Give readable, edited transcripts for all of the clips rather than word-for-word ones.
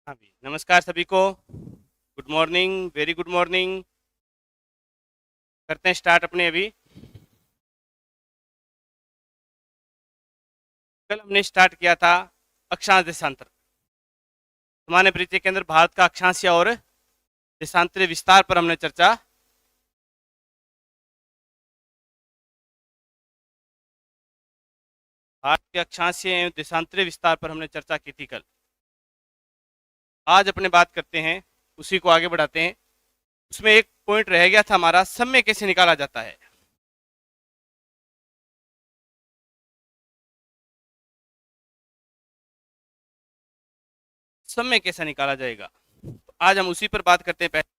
हाँ भी नमस्कार सभी को। Good morning, very good morning. करते हैं स्टार्ट अपने अभी। कल हमने स्टार्ट किया था अक्षांश देशांतर। सामान्य परिचय के अंदर भारत का अक्षांशीय और देशांतरीय विस्तार पर हमने चर्चा। भारत के अक्षांशीय एवं देशांतरीय विस्तार पर हमने चर्चा की थी कल। आज अपने बात करते हैं, उसी को आगे बढ़ाते हैं। उसमें एक पॉइंट रह गया था हमारा, समय कैसे निकाला जाता है। समय कैसा निकाला जाएगा, तो आज हम उसी पर बात करते हैं। पहले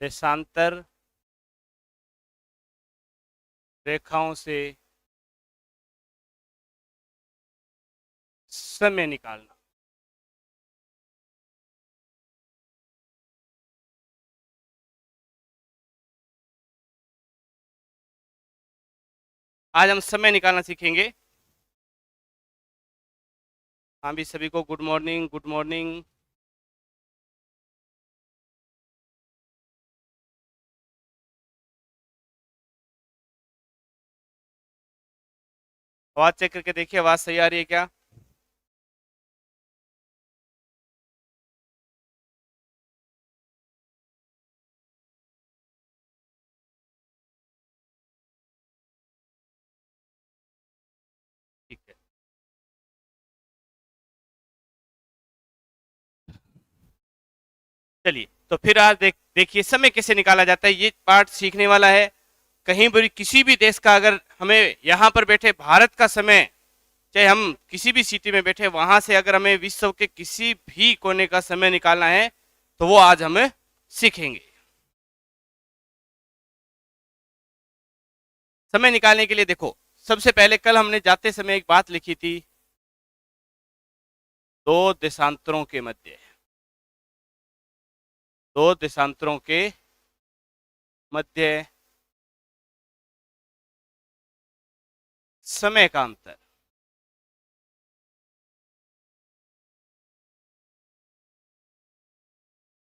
देशांतर रेखाओं से समय निकालना। आज हम समय निकालना सीखेंगे। हाँ भी सभी को गुड मॉर्निंग, गुड मॉर्निंग। आवाज चेक करके देखिए, आवाज सही आ रही है क्या। ठीक है, चलिए तो फिर आज देखिए समय कैसे निकाला जाता है। ये पार्ट सीखने वाला है। कहीं भी किसी भी देश का, अगर हमें यहाँ पर बैठे भारत का समय, चाहे हम किसी भी सिटी में बैठे, वहां से अगर हमें विश्व के किसी भी कोने का समय निकालना है तो वो आज हमें सीखेंगे। समय निकालने के लिए देखो, सबसे पहले कल हमने जाते समय एक बात लिखी थी, दो देशांतरों के मध्य, दो देशांतरों के मध्य समय का अंतर।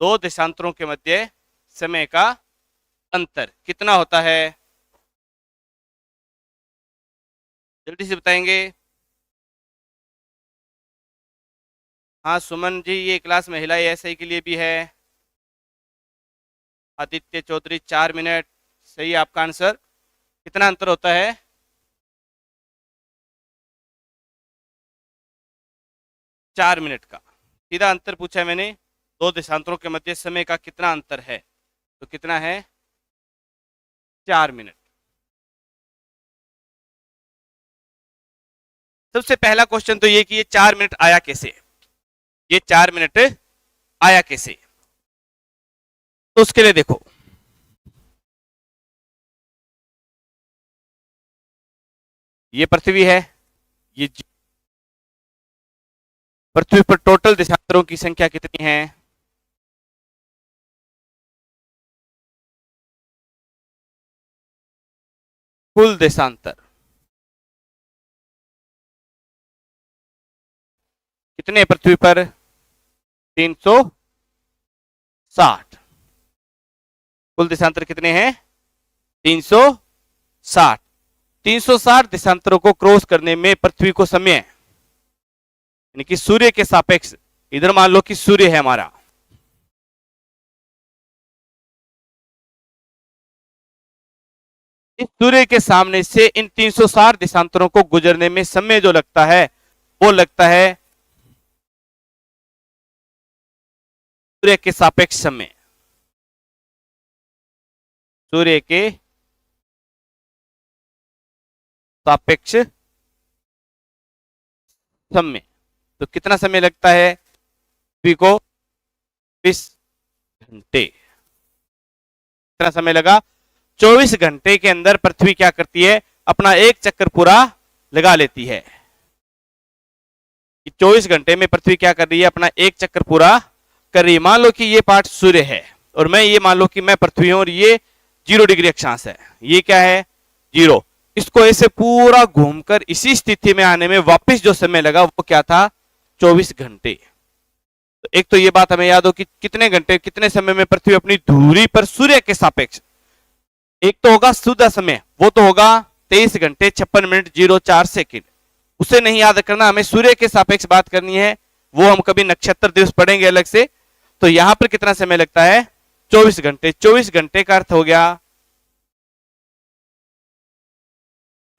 दो देशांतरों के मध्य समय का अंतर कितना होता है, जल्दी से बताएंगे। हाँ सुमन जी, ये क्लास महिला एएसआई के लिए भी है। आदित्य चौधरी 4 मिनट, सही है आपका आंसर। कितना अंतर होता है, 4 मिनट का। सीधा अंतर पूछा है मैंने, दो देशांतरों के मध्य समय का कितना अंतर है, तो कितना है, 4 मिनट। सबसे पहला क्वेश्चन तो ये कि ये 4 मिनट आया कैसे, ये 4 मिनट आया कैसे। तो उसके लिए देखो, ये पृथ्वी है, ये पृथ्वी पर टोटल देशांतरों की संख्या कितनी है, कुल देशांतर कितने पृथ्वी पर, 360। कुल देशांतर कितने हैं, 360। 360 देशांतरों को क्रॉस करने में पृथ्वी को समय, यानी कि सूर्य के सापेक्ष, इधर मान लो कि सूर्य है हमारा, इस सूर्य के सामने से इन 360 देशांतरों को गुजरने में समय जो लगता है वो लगता है सूर्य के सापेक्ष समय, सूर्य के सापेक्ष समय। तो कितना समय लगता है पृथ्वी को, 24 घंटे। कितना समय लगा, 24 घंटे के अंदर पृथ्वी क्या करती है, अपना एक चक्कर पूरा लगा लेती है कि 24 घंटे में पृथ्वी क्या कर रही है, अपना एक चक्कर पूरा कर रही है। मान लो कि ये पार्ट सूर्य है और मैं ये मान लो कि मैं पृथ्वी हूं और ये 0 डिग्री अक्षांश है, ये क्या है 0। इसको ऐसे पूरा घूमकर इसी स्थिति में आने में वापस जो समय लगा वो क्या था 24 घंटे। तो एक तो ये बात हमें याद हो कि कितने घंटे कितने समय में पृथ्वी अपनी धुरी पर सूर्य के सापेक्ष, एक तो होगा शुद्ध समय वो तो होगा 23 घंटे 56 मिनट 04 सेकंड, उसे नहीं याद करना, हमें सूर्य के सापेक्ष बात करनी है, वो हम कभी नक्षत्र दिवस पढ़ेंगे अलग से। तो यहां पर कितना समय लगता है 24 घंटे। 24 घंटे का अर्थ हो गया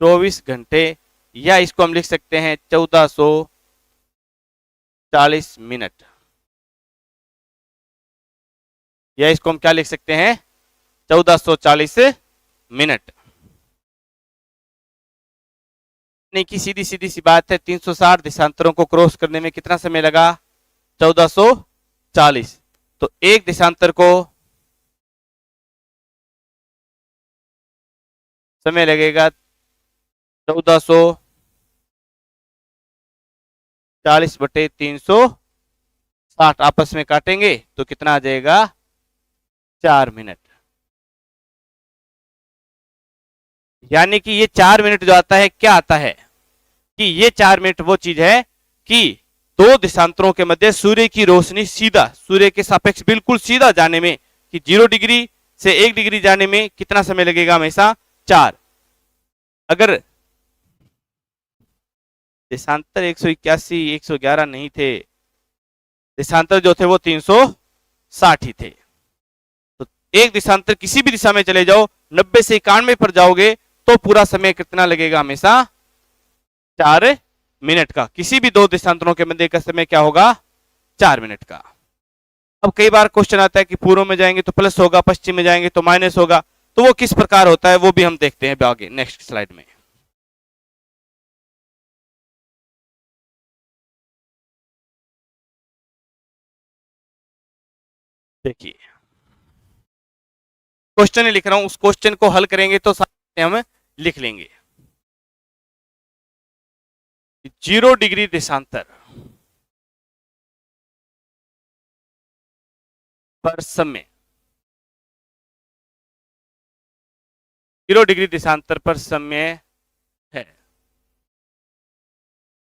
24 घंटे, या इसको हम लिख सकते हैं 1440 मिनट, या इसको हम क्या लिख सकते हैं 1440 मिनट। नहीं कि सीधी सीधी सी बात है, 360 देशांतरों को क्रॉस करने में कितना समय लगा 1440। तो एक देशांतर को समय लगेगा 1440 बटे 360, आपस में काटेंगे तो कितना आ जाएगा 4 मिनट। यानी कि ये 4 मिनट जो आता है क्या आता है कि ये 4 मिनट वो चीज है कि दो देशांतरों के मध्य सूर्य की रोशनी सीधा सूर्य के सापेक्ष बिल्कुल सीधा जाने में, कि 0 डिग्री से 1 डिग्री जाने में कितना समय लगेगा हमेशा 4। अगर देशांतर 181 111 नहीं थे, देशांतर जो थे वो 360 ही थे। तो एक देशांतर किसी भी दिशा में चले जाओ 90 से 91 पर जाओगे तो पूरा समय कितना लगेगा हमेशा 4 मिनट का। किसी भी दो देशांतरों के मध्य का समय क्या होगा 4 मिनट का। अब कई बार क्वेश्चन आता है कि पूर्व में जाएंगे तो प्लस होगा, पश्चिम में जाएंगे तो माइनस होगा, तो वो किस प्रकार होता है वो भी हम देखते हैं आगे नेक्स्ट स्लाइड में। देखिए क्वेश्चन लिख रहा हूं, उस क्वेश्चन को हल करेंगे तो साथ में हम लिख लेंगे। 0 डिग्री देशांतर पर समय, 0 डिग्री देशांतर पर समय है।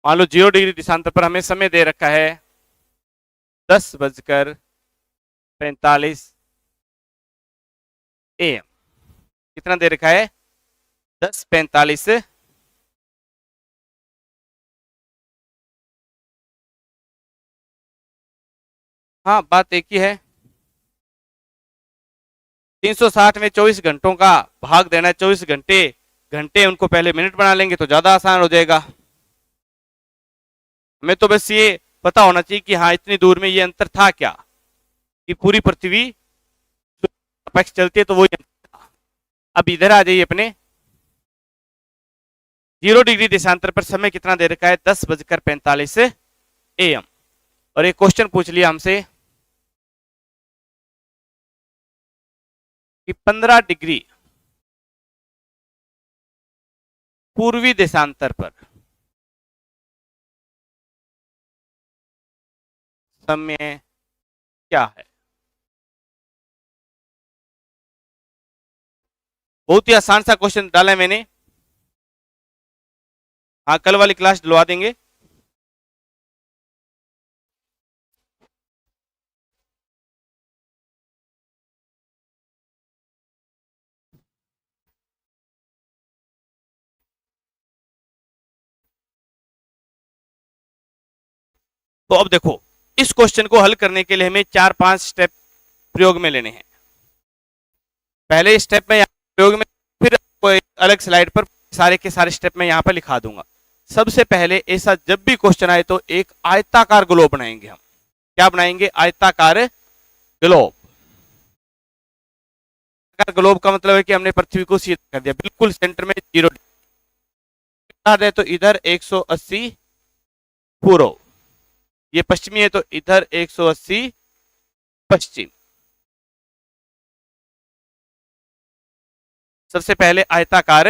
मान लो 0 डिग्री देशांतर पर हमें समय दे रखा है 10:45 AM। कितना दे रखा है 10:45। हाँ बात एक ही है, 360 में 24 घंटों का भाग देना है 24 घंटे, घंटे उनको पहले मिनट बना लेंगे तो ज्यादा आसान हो जाएगा। हमें तो बस ये पता होना चाहिए कि हाँ इतनी दूर में ये अंतर था क्या, कि पूरी पृथ्वी सापेक्ष चलती है तो वो अंतर था। अब इधर आ जाइए अपने 0 डिग्री देशांतर पर समय कितना दे रखा है 10:45 AM, और एक क्वेश्चन पूछ लिया हमसे कि 15 डिग्री पूर्वी देशांतर पर समय क्या है। बहुत ही आसान सा क्वेश्चन डाला है मैंने, हाँ कल वाली क्लास डलवा देंगे। तो अब देखो इस क्वेश्चन को हल करने के लिए हमें 4-5 स्टेप प्रयोग में लेने हैं। पहले स्टेप में प्रयोग में, फिर कोई अलग स्लाइड पर सारे के सारे स्टेप में यहां पर लिखा दूंगा। सबसे पहले ऐसा जब भी क्वेश्चन आए तो एक आयताकार ग्लोब बनाएंगे हम। क्या बनाएंगे आयताकार ग्लोब। ग्लोब का मतलब है कि हमने पृथ्वी को सीधा कर दिया, बिल्कुल सेंटर में 0 है तो इधर 180 पूर्व, ये पश्चिमी है तो इधर 180 पश्चिम। सबसे पहले आयताकार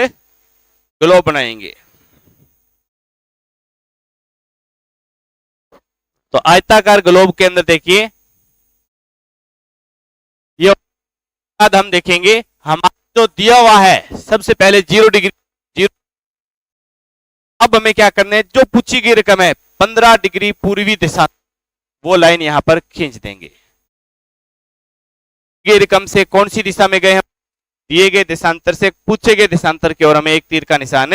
ग्लोब बनाएंगे। तो आयताकार ग्लोब के अंदर देखिए, ये बाद हम देखेंगे हमारा जो दिया हुआ है सबसे पहले 0 डिग्री 0। अब हमें क्या करना है, जो पूछी गई रकम है 15 डिग्री पूर्वी दिशा, वो लाइन यहां पर खींच देंगे। ये रकम से कौन सी दिशा में गए हम, दिए गए देशांतर से पूछे गए देशांतर की ओर हमें एक तीर का निशान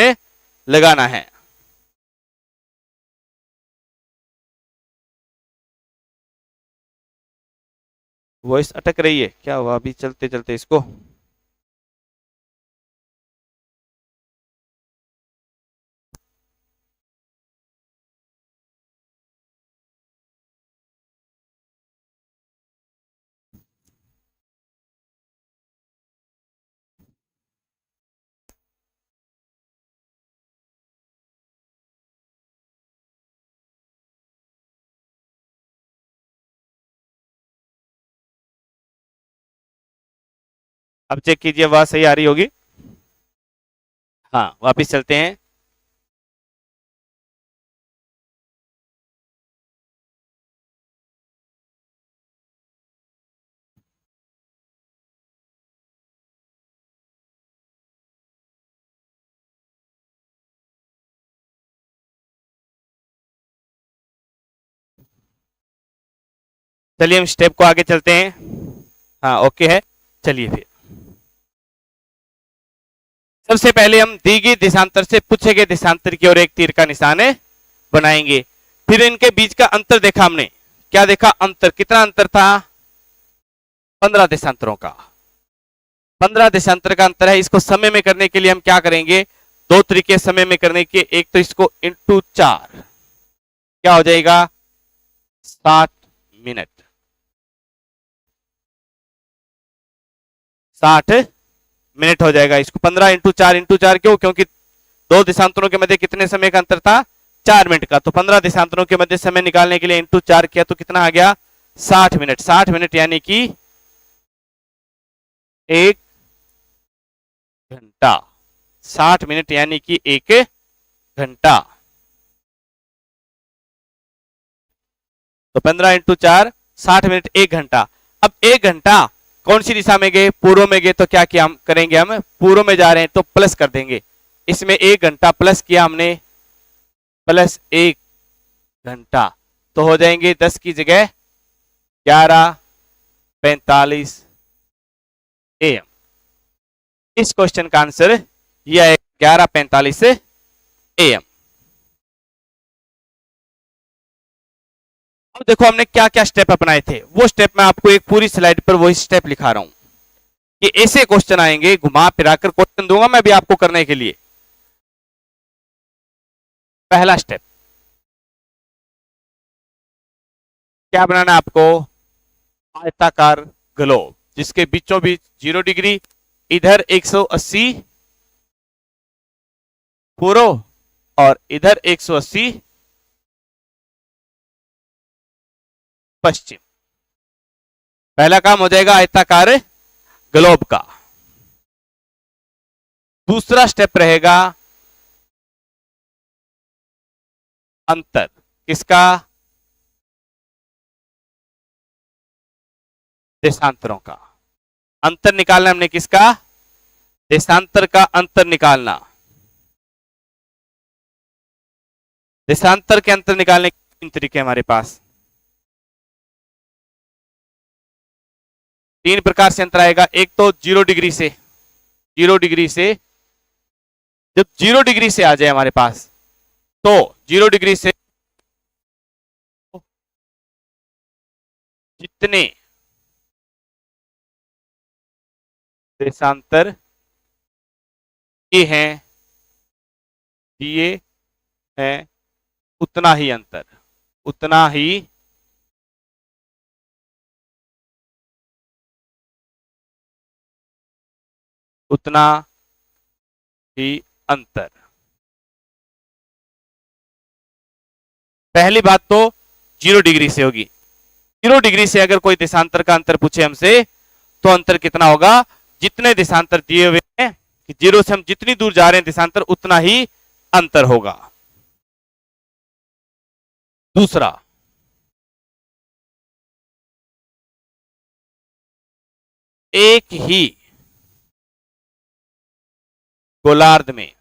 लगाना है। वॉइस अटक रही है क्या हुआ अभी चलते चलते इसको? अब चेक कीजिए आवाज सही आ रही होगी। हाँ वापिस चलते हैं। चलिए हम स्टेप को आगे चलते हैं। हाँ ओके है, चलिए फिर सबसे पहले हम दी गई देशांतर से पूछे गए देशांतर की ओर एक तीर का निशान बनाएंगे। फिर इनके बीच का अंतर देखा हमने, क्या देखा अंतर, कितना अंतर था, 15 देशांतरों का। 15 देशांतर का अंतर है। इसको समय में करने के लिए हम क्या करेंगे, दो तरीके समय में करने के, एक तो इसको इंटू 4, क्या हो जाएगा 60 मिनट, 60 मिनट हो जाएगा। इसको 15 इंटू 4, इंटू 4 क्यों, क्योंकि दो देशांतरों के मध्य कितने समय का अंतर था, 4 मिनट का। तो 15 देशांतरों के मध्य समय निकालने के लिए इंटू 4 किया तो कितना आ गया 60 मिनट। 60 मिनट यानी कि 1 घंटा, 60 मिनट यानी कि 1 घंटा। तो 15 इंटू 4 60 मिनट 1 घंटा। अब 1 घंटा कौन सी दिशा में गए, पूर्व में गए, तो क्या किया हम करेंगे, हम पूर्व में जा रहे हैं तो प्लस कर देंगे। इसमें 1 घंटा प्लस किया हमने, प्लस 1 घंटा, तो हो जाएंगे 10 की जगह 11:45 AM। इस क्वेश्चन का आंसर यह है 11:45 AM। अब देखो हमने क्या क्या स्टेप अपनाए थे, वो स्टेप मैं आपको एक पूरी स्लाइड पर वही स्टेप लिखा रहा हूं कि ऐसे क्वेश्चन आएंगे, घुमा फिराकर क्वेश्चन दूंगा मैं भी आपको करने के लिए। पहला स्टेप क्या बनाना है आपको, आयताकार ग्लोब जिसके बीचों बीच 0 डिग्री, इधर 180 पूर्व और इधर 180 पश्चिम। पहला काम हो जाएगा आयताकार ग्लोब का। दूसरा स्टेप रहेगा अंतर, किसका, देशांतरों का। अंतर निकालना हमने किसका, देशांतर का अंतर निकालना। देशांतर के अंतर निकालने के 3 तरीके हमारे पास, 3 प्रकार से अंतर आएगा। एक तो 0 डिग्री से, 0 डिग्री से, जब 0 डिग्री से आ जाए हमारे पास तो 0 डिग्री से जितने देशांतर ये हैं दिए हैं उतना ही अंतर, उतना ही उतना ही अंतर। पहली बात तो 0 डिग्री से होगी। 0 डिग्री से अगर कोई देशांतर का अंतर पूछे हमसे तो अंतर कितना होगा, जितने देशांतर दिए हुए हैं कि 0 से हम जितनी दूर जा रहे हैं देशांतर उतना ही अंतर होगा। दूसरा एक ही गोलार्ध में,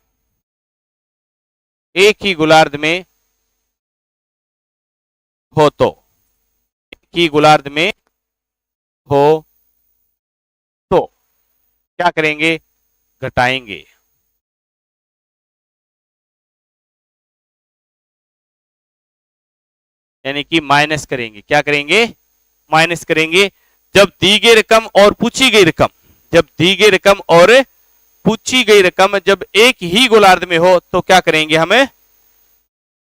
एक ही गोलार्ध में हो तो, एक ही गोलार्ध में हो तो क्या करेंगे, घटाएंगे। यानी कि माइनस करेंगे। क्या करेंगे, माइनस करेंगे। जब दी गई रकम और पूछी गई रकम, जब दी गई रकम और पूछी गई रकम जब एक ही गोलार्ध में हो तो क्या करेंगे, हमें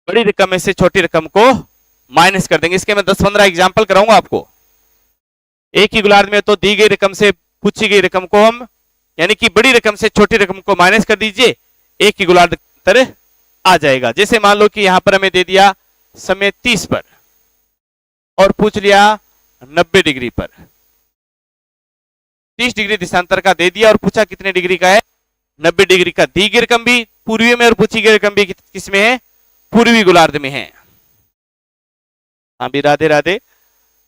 बड़ी रकम में से छोटी रकम को माइनस कर देंगे। इसके मैं 10-15 एग्जांपल कराऊंगा आपको। एक ही गोलार्ध में तो दी गई रकम से पूछी गई रकम को हम, यानी कि बड़ी रकम से छोटी रकम को माइनस कर दीजिए, एक ही गोलार्ध अंतर आ जाएगा। जैसे मान लो कि यहां पर हमें दे दिया समय 30 पर और पूछ लिया 90 डिग्री पर, 30 डिग्री दिशांतर का दे दिया और पूछा कितने डिग्री का है, 90 डिग्री का। दी गई रकम भी पूर्वी में और पूछी गई रकम भी किस में है, पूर्वी गोलार्ध में है। हाँ भी राधे राधे।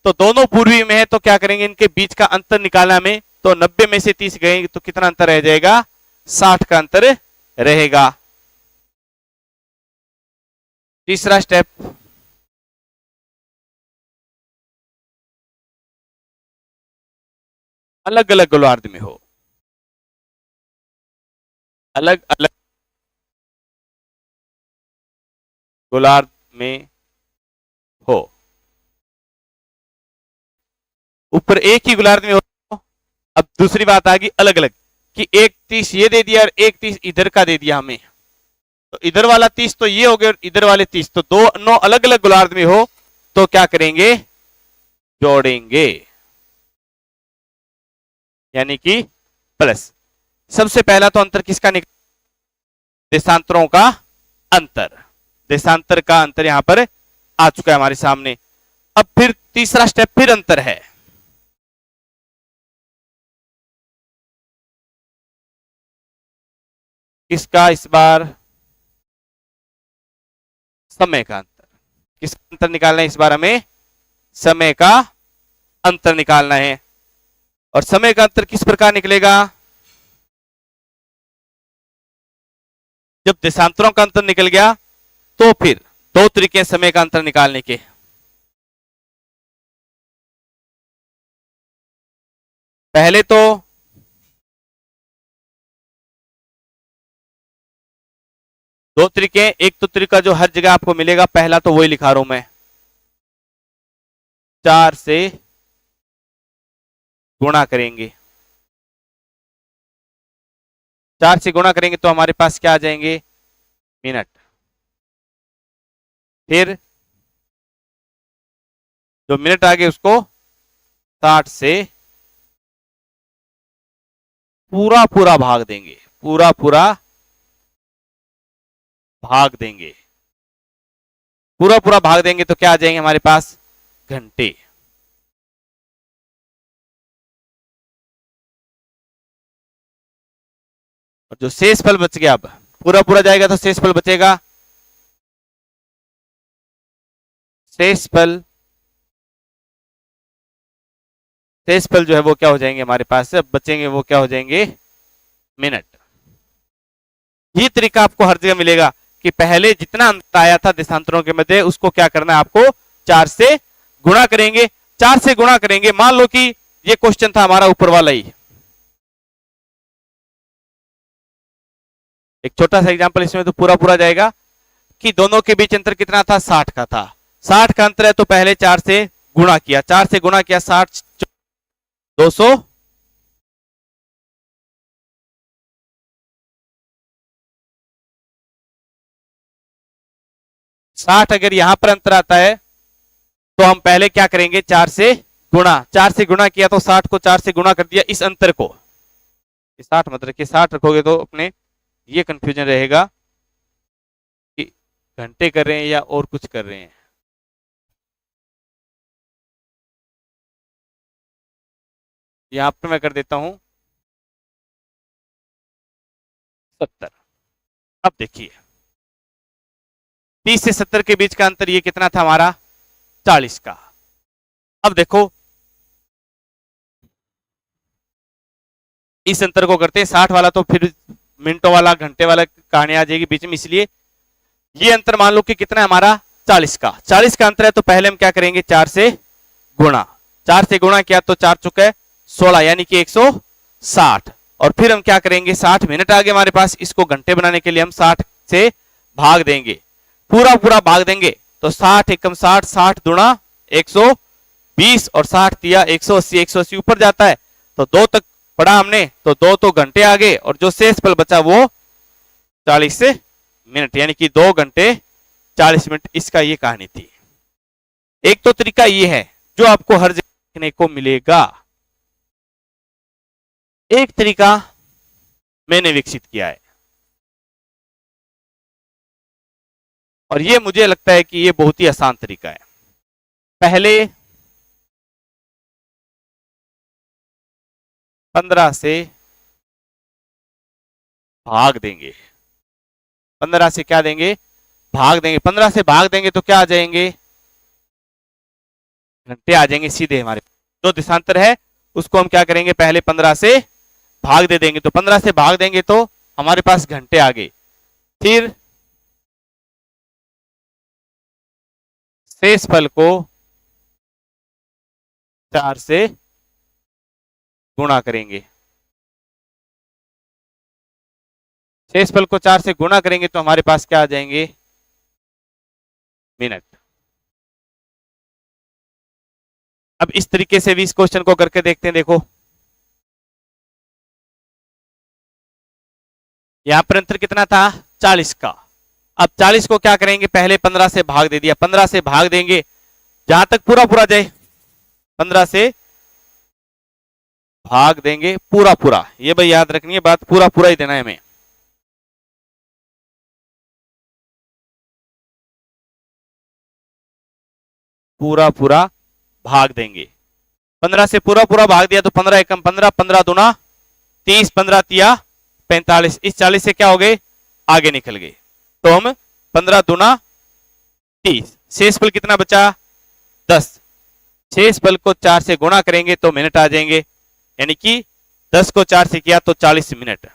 तो दोनों पूर्वी में है तो क्या करेंगे, इनके बीच का अंतर निकालना में, तो 90 में से 30 गए तो कितना अंतर रह जाएगा, 60 का अंतर रहेगा। तीसरा स्टेप, अलग अलग गोलार्ध में हो, अलग अलग गोलार्ध में हो, ऊपर एक ही गोलार्ध में हो। अब दूसरी बात आ गई अलग अलग, कि एक 30 ये दे दिया और एक 30 इधर का दे दिया हमें, तो इधर वाला 30 तो ये हो गया और इधर वाले 30, तो दोनों अलग अलग गोलार्ध में हो तो क्या करेंगे, जोड़ेंगे, यानी कि प्लस। सबसे पहला तो अंतर किसका निकला, देशांतरों का अंतर, देशांतर का अंतर यहां पर आ चुका है हमारे सामने। अब फिर तीसरा स्टेप फिर अंतर है, किसका, इस बार समय का अंतर। किसका अंतर निकालना है इस बार, हमें समय का अंतर निकालना है। और समय का अंतर किस प्रकार निकलेगा, जब देशांतरों का अंतर निकल गया तो फिर दो तरीके समय का अंतर निकालने के। पहले तो दो तरीके, एक तो तरीका जो हर जगह आपको मिलेगा, पहला तो वही लिखा रहा हूं मैं, 4 से गुणा करेंगे। 4 से गुणा करेंगे तो हमारे पास क्या आ जाएंगे, मिनट। फिर जो मिनट आ गए उसको 60 से पूरा पूरा भाग देंगे, पूरा पूरा भाग देंगे, पूरा पूरा भाग देंगे तो क्या आ जाएंगे हमारे पास, घंटे। और जो शेष फल बच गया, अब पूरा पूरा जाएगा तो शेष फल बचेगा, शेष फल, शेष फल जो है वो क्या हो जाएंगे हमारे पास बचेंगे, वो क्या हो जाएंगे, मिनट। ये तरीका आपको हर जगह मिलेगा कि पहले जितना अंतर आया था देशांतरों के मध्य उसको क्या करना है आपको, 4 से गुणा करेंगे। 4 से गुणा करेंगे, मान लो कि ये क्वेश्चन था हमारा ऊपर वाला ही, एक छोटा सा एग्जांपल, इसमें तो पूरा पूरा जाएगा कि दोनों के बीच अंतर कितना था, 60 का था। 60 का अंतर है तो पहले 4 से गुणा किया, 4 से गुणा किया, 60 200, 60 अगर यहां पर अंतर आता है तो हम पहले क्या करेंगे, 4 से गुणा। 4 से गुणा किया तो 60 को 4 से गुणा कर दिया, इस अंतर को 60 मत रखिए, 60 रखोगे तो अपने ये कंफ्यूजन रहेगा कि घंटे कर रहे हैं या और कुछ कर रहे हैं। यहां पर मैं कर देता हूं 70। अब देखिए 30 से 70 के बीच का अंतर ये कितना था हमारा, 40 का। अब देखो इस अंतर को करते हैं। 60 वाला तो फिर मिनटों वाला घंटे वाला कहानी आ जाएगी बीच में, इसलिए ये अंतर मान लो कि कितना है हमारा 40 का। 40 का अंतर है तो पहले हम क्या करेंगे 4 से गुणा। 4 से गुणा किया तो 4 चुका है 16 यानी कि 160। और फिर हम क्या करेंगे 60 मिनट आ गए हमारे पास, इसको घंटे बनाने के लिए हम 60 से भाग देंगे, पूरा पूरा भाग देंगे। तो 60 एकम 60, 60 दुणा 120 और 60 दिया 180, 180 ऊपर जाता है तो 2 तक पढ़ा हमने, तो 2 तो घंटे आ गए और जो शेष पल बचा वो 40 मिनट, यानी कि 2 घंटे 40 मिनट। इसका ये कहानी थी। एक तो तरीका ये है जो आपको हर जगह देखने को मिलेगा, एक तरीका मैंने विकसित किया है और ये मुझे लगता है कि ये बहुत ही आसान तरीका है। पहले 15 से भाग देंगे, 15 से क्या देंगे भाग देंगे। 15 से भाग देंगे तो क्या आ जाएंगे घंटे आ जाएंगे सीधे हमारे। जो देशांतर है उसको हम क्या करेंगे पहले 15 से भाग दे देंगे, तो 15 से भाग देंगे तो हमारे पास घंटे आ गए। फिर शेष फल को 4 से गुणा करेंगे, शेष फल को 4 से गुणा करेंगे तो हमारे पास क्या आ जाएंगे मिनट। अब इस तरीके से भी इस क्वेश्चन को करके देखते हैं। देखो यहां पर अंतर कितना था 40 का। अब 40 को क्या करेंगे पहले 15 से भाग दे दिया, 15 से भाग देंगे जहां तक पूरा पूरा जाए, 15 से भाग देंगे पूरा पूरा। ये भाई याद रखनी है बात, पूरा पूरा ही देना है हमें। पूरा पूरा भाग देंगे, 15 से पूरा पूरा भाग दिया तो 15 एकम 15, 15 दूना 30, 15 तिया 45। इस 40 से क्या हो गए आगे निकल गए तो हम 15 दूना 30, शेष फल कितना बचा 10। शेष फल को 4 से गुणा करेंगे तो मिनट आ जाएंगे, यानी कि 10 को 4 से किया तो 40 मिनट।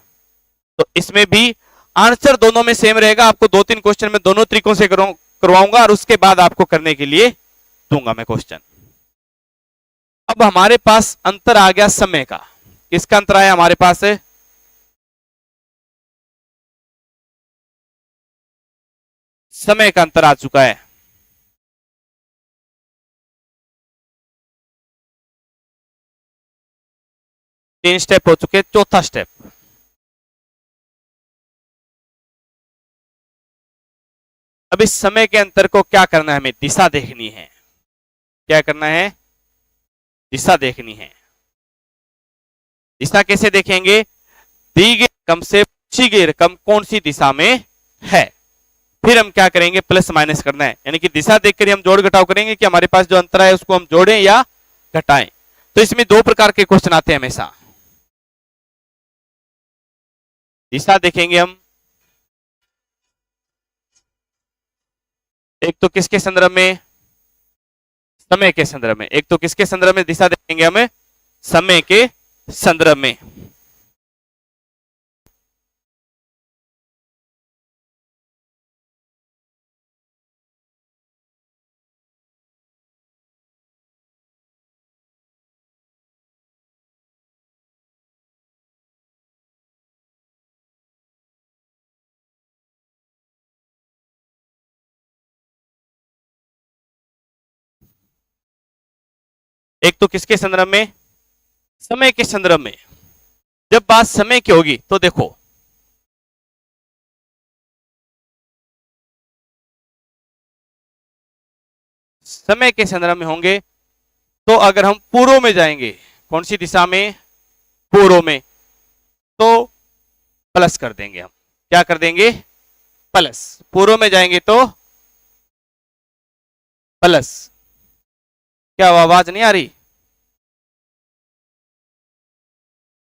तो इसमें भी आंसर दोनों में सेम रहेगा। आपको 2-3 क्वेश्चन में दोनों तरीकों से करवाऊंगा और उसके बाद आपको करने के लिए दूंगा मैं क्वेश्चन। अब हमारे पास अंतर आ गया समय का। किसका अंतर आया हमारे पास है समय का अंतर आ चुका है। तीन स्टेप हो चुके, चौथा स्टेप अब इस समय के अंतर को क्या करना है हमें दिशा देखनी है। क्या करना है दिशा देखनी है। दिशा कैसे देखेंगे दी गई रकम से पूछी गई रकम कौन सी दिशा में है, फिर हम क्या करेंगे प्लस माइनस करना है, यानी कि दिशा देखकर हम जोड़ घटाव करेंगे कि हमारे पास जो अंतर है उसको हम जोड़ें या घटाएं। तो इसमें 2 प्रकार के क्वेश्चन आते हैं हमेशा। दिशा देखेंगे हम एक तो किसके संदर्भ में समय के संदर्भ में, एक तो किसके संदर्भ में दिशा देखेंगे हमें समय के संदर्भ में। एक तो किसके संदर्भ में समय के संदर्भ में। जब बात समय की होगी तो देखो समय के संदर्भ में होंगे तो अगर हम पूर्व में जाएंगे कौन सी दिशा में पूर्व में तो प्लस कर देंगे हम। क्या कर देंगे प्लस। पूर्व में जाएंगे तो प्लस। क्या आवाज नहीं आ रही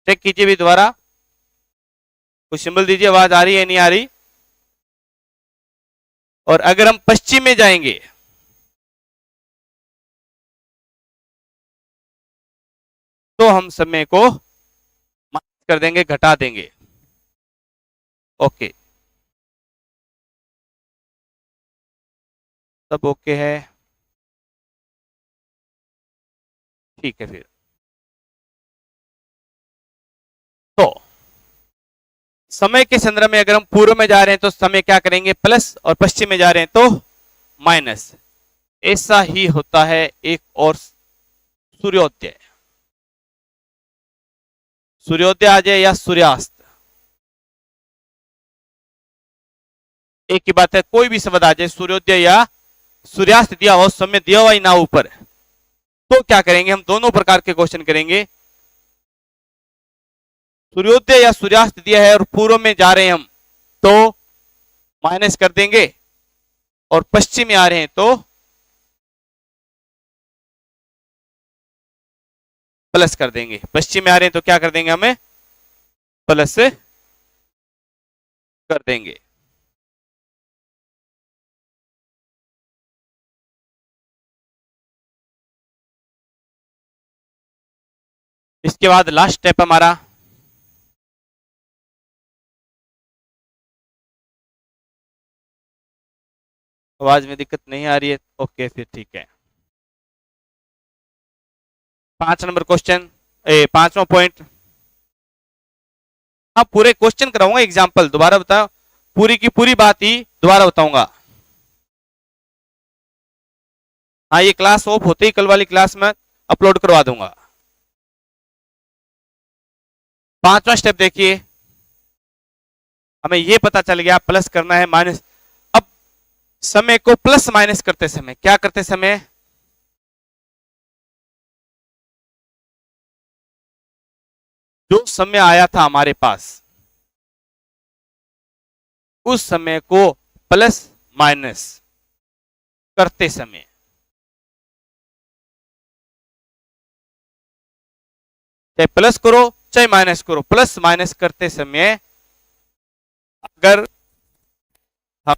चेक कीजिए भी दोबारा, कुछ सिंबल दीजिए आवाज आ रही है नहीं आ रही। और अगर हम पश्चिम में जाएंगे तो हम समय को कर देंगे, घटा देंगे। ओके, सब ओके है, ठीक है। फिर तो समय के संदर्भ में अगर हम पूर्व में जा रहे हैं तो समय क्या करेंगे, प्लस, और पश्चिम में जा रहे हैं तो माइनस। ऐसा ही होता है एक और सूर्योदय, सूर्योदय आ जाए या सूर्यास्त, एक ही बात है। कोई भी शब्द आ जाए, सूर्योदय या सूर्यास्त दिया हो, समय दिया हुआ ही ना ऊपर, तो क्या करेंगे, हम दोनों प्रकार के क्वेश्चन करेंगे। सूर्योदय या सूर्यास्त दिया है और पूर्व में जा रहे हैं हम, तो माइनस कर देंगे, और पश्चिम में आ रहे हैं तो प्लस कर देंगे। पश्चिम में आ रहे हैं तो क्या कर देंगे, हमें प्लस कर देंगे। इसके बाद लास्ट स्टेप हमारा, आवाज में दिक्कत नहीं आ रही है, ओके फिर ठीक है। 5 नंबर क्वेश्चन, 5वां पॉइंट। हाँ, पूरे क्वेश्चन कराऊंगा, एग्जाम्पल दोबारा बताओ, पूरी की पूरी बात ही दोबारा बताऊंगा। हाँ, ये क्लास ऑफ होते ही कल वाली क्लास में अपलोड करवा दूंगा। 5वां स्टेप देखिए, हमें ये पता चल गया प्लस करना है माइनस। अब समय को प्लस माइनस करते समय क्या करते समय, जो समय आया था हमारे पास, उस समय को प्लस माइनस करते समय, चाहे प्लस करो चाहे माइनस करो, प्लस माइनस करते समय अगर हम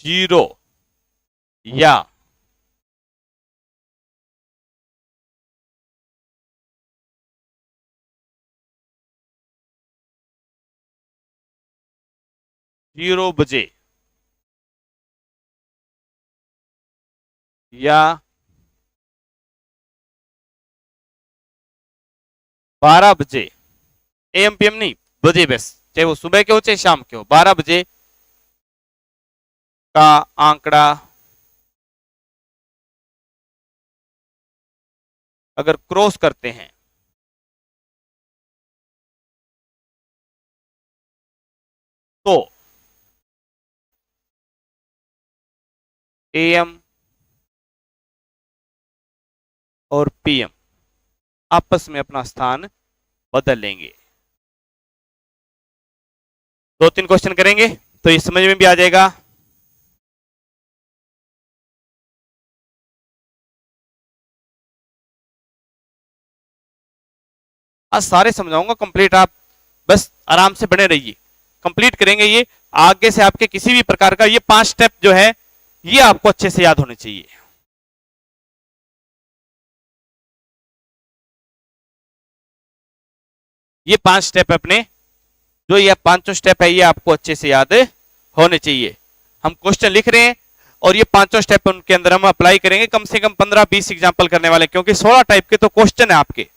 0 या 0 बजे या 12 बजे, एम पी एम नहीं, बजे बस, चाहे वो सुबह के हो चाहे शाम के हो, 12 बजे का आंकड़ा अगर क्रॉस करते हैं तो एएम और पीएम आपस में अपना स्थान बदल लेंगे। 2-3 क्वेश्चन करेंगे तो ये समझ में भी आ जाएगा। आज सारे समझाऊंगा कंप्लीट, आप बस आराम से बने रहिए, कंप्लीट करेंगे ये। आगे से आपके किसी भी प्रकार का ये 5 स्टेप जो है ये आपको अच्छे से याद होने चाहिए। ये 5 स्टेप अपने, जो ये 5 स्टेप है ये आपको अच्छे से याद होने चाहिए। हम क्वेश्चन लिख रहे हैं और ये 5 स्टेप उनके अंदर हम अप्लाई करेंगे, कम से कम 15-20 एग्जाम्पल करने वाले, क्योंकि 16 टाइप के तो क्वेश्चन है आपके,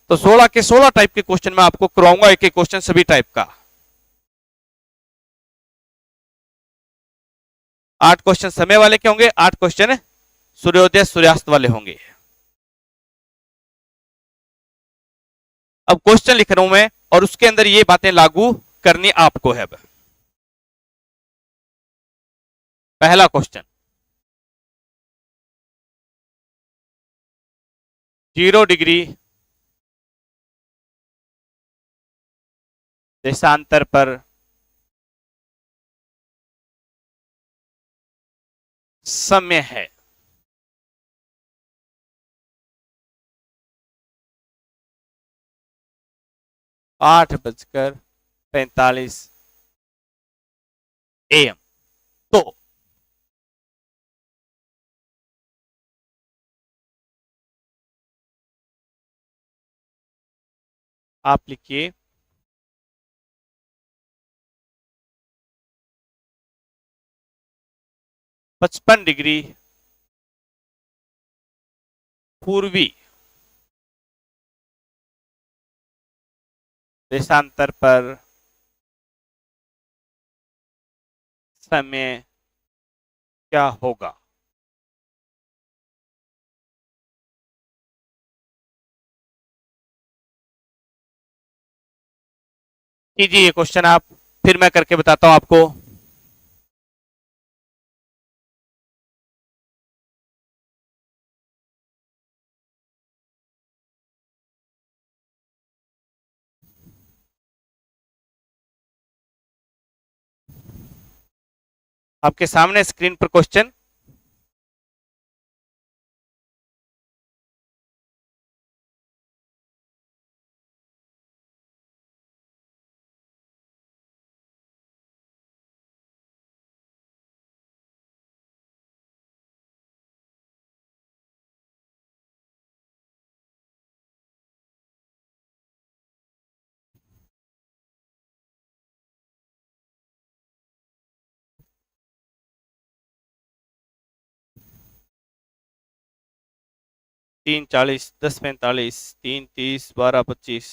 तो 16 के 16 टाइप के क्वेश्चन मैं आपको करवाऊंगा, एक एक क्वेश्चन सभी टाइप का। 8 क्वेश्चन समय वाले के होंगे, 8 क्वेश्चन सूर्योदय सूर्यास्त वाले होंगे। अब क्वेश्चन लिख रहा हूं मैं और उसके अंदर ये बातें लागू करनी आपको है। पहला क्वेश्चन, 0 डिग्री देशांतर पर समय है 8:45 AM। तो आप लिखिए 55 डिग्री पूर्वी देशांतर पर समय क्या होगा। कीजिए ये क्वेश्चन आप, फिर मैं करके बताता हूं आपको। आपके सामने स्क्रीन पर क्वेश्चन। तीन 40, 10 45, 3 30, 12 25।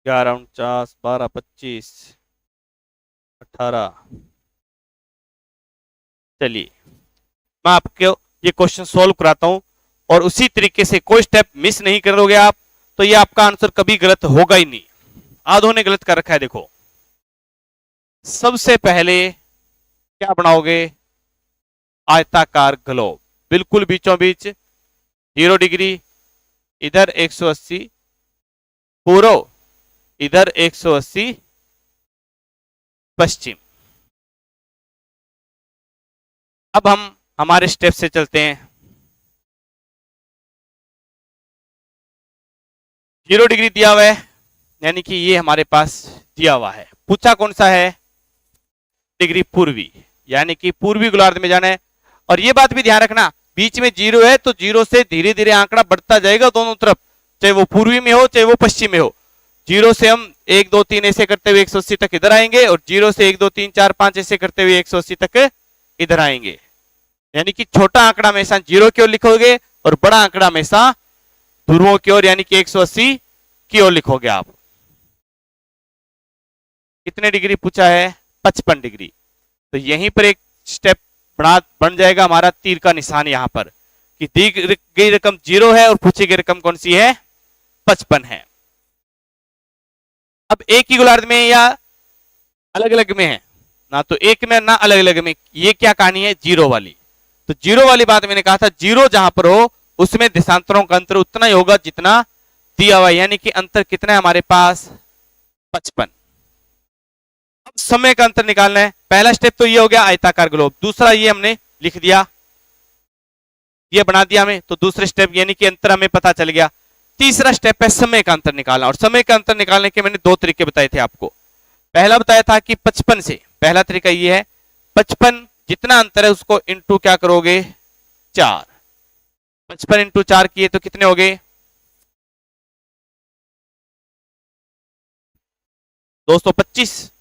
11 49, 12 25, 18। चलिए मैं आपको ये क्वेश्चन सॉल्व कराता हूं, और उसी तरीके से कोई स्टेप मिस नहीं करोगे आप, तो ये आपका आंसर कभी गलत होगा ही नहीं। आधों ने गलत कर रखा है, देखो। सबसे पहले क्या बनाओगे, आयताकार ग्लोब, बिल्कुल बीचों बीच 0 डिग्री, इधर 180 पूर्व, इधर 180 पश्चिम। अब हम हमारे स्टेप से चलते हैं। 0 डिग्री दिया हुआ है, यानी कि ये हमारे पास दिया हुआ है। पूछा कौन सा है, डिग्री पूर्वी, यानी कि पूर्वी गोलार्ध में जाना है। और ये बात भी ध्यान रखना, बीच में 0 है तो 0 से धीरे धीरे आंकड़ा बढ़ता जाएगा दोनों तरफ, चाहे वो पूर्वी में हो चाहे वो पश्चिम में हो। 0 से हम 1 2 3 ऐसे करते हुए 180 तक इधर आएंगे, और 0 से 1 2 3 4 5 ऐसे करते हुए 180 तक इधर आएंगे। यानी कि छोटा आंकड़ा हमेशा 0 की ओर लिखोगे, और बड़ा आंकड़ा हमेशा ध्रुवों की ओर, यानी कि 180 की ओर लिखोगे आप। कितने डिग्री पूछा है, 55 डिग्री। तो यहीं पर एक स्टेप बन जाएगा हमारा तीर का निशान यहां पर, कि दी गई रकम 0 है और पूछी गई रकम कौन सी है, 55 है। अब एक ही गोलार्ध में या अलग अलग में है, ना तो एक में ना अलग अलग में, ये क्या कहानी है, 0 वाली। तो 0 वाली बात मैंने कहा था, 0 जहां पर हो उसमें देशांतरों का अंतर उतना ही होगा जितना दिया हुआ, यानी कि अंतर कितना है हमारे पास, 55। अब समय का अंतर निकालना है। पहला स्टेप तो ये हो गया आयताकार ग्लोब, दूसरा ये हमने लिख दिया, ये बना दिया हमें, तो दूसरे स्टेप यानी कि अंतर हमें पता चल गया। तीसरा स्टेप है समय का अंतर निकालना, और समय का अंतर निकालने के मैंने दो तरीके बताए थे आपको। पहला बताया था कि 55 से, पहला तरीका ये है, 55 जितना अंतर है उसको इंटू क्या करोगे, 4। 55 इंटू 4 किए तो कितने हो गए, 225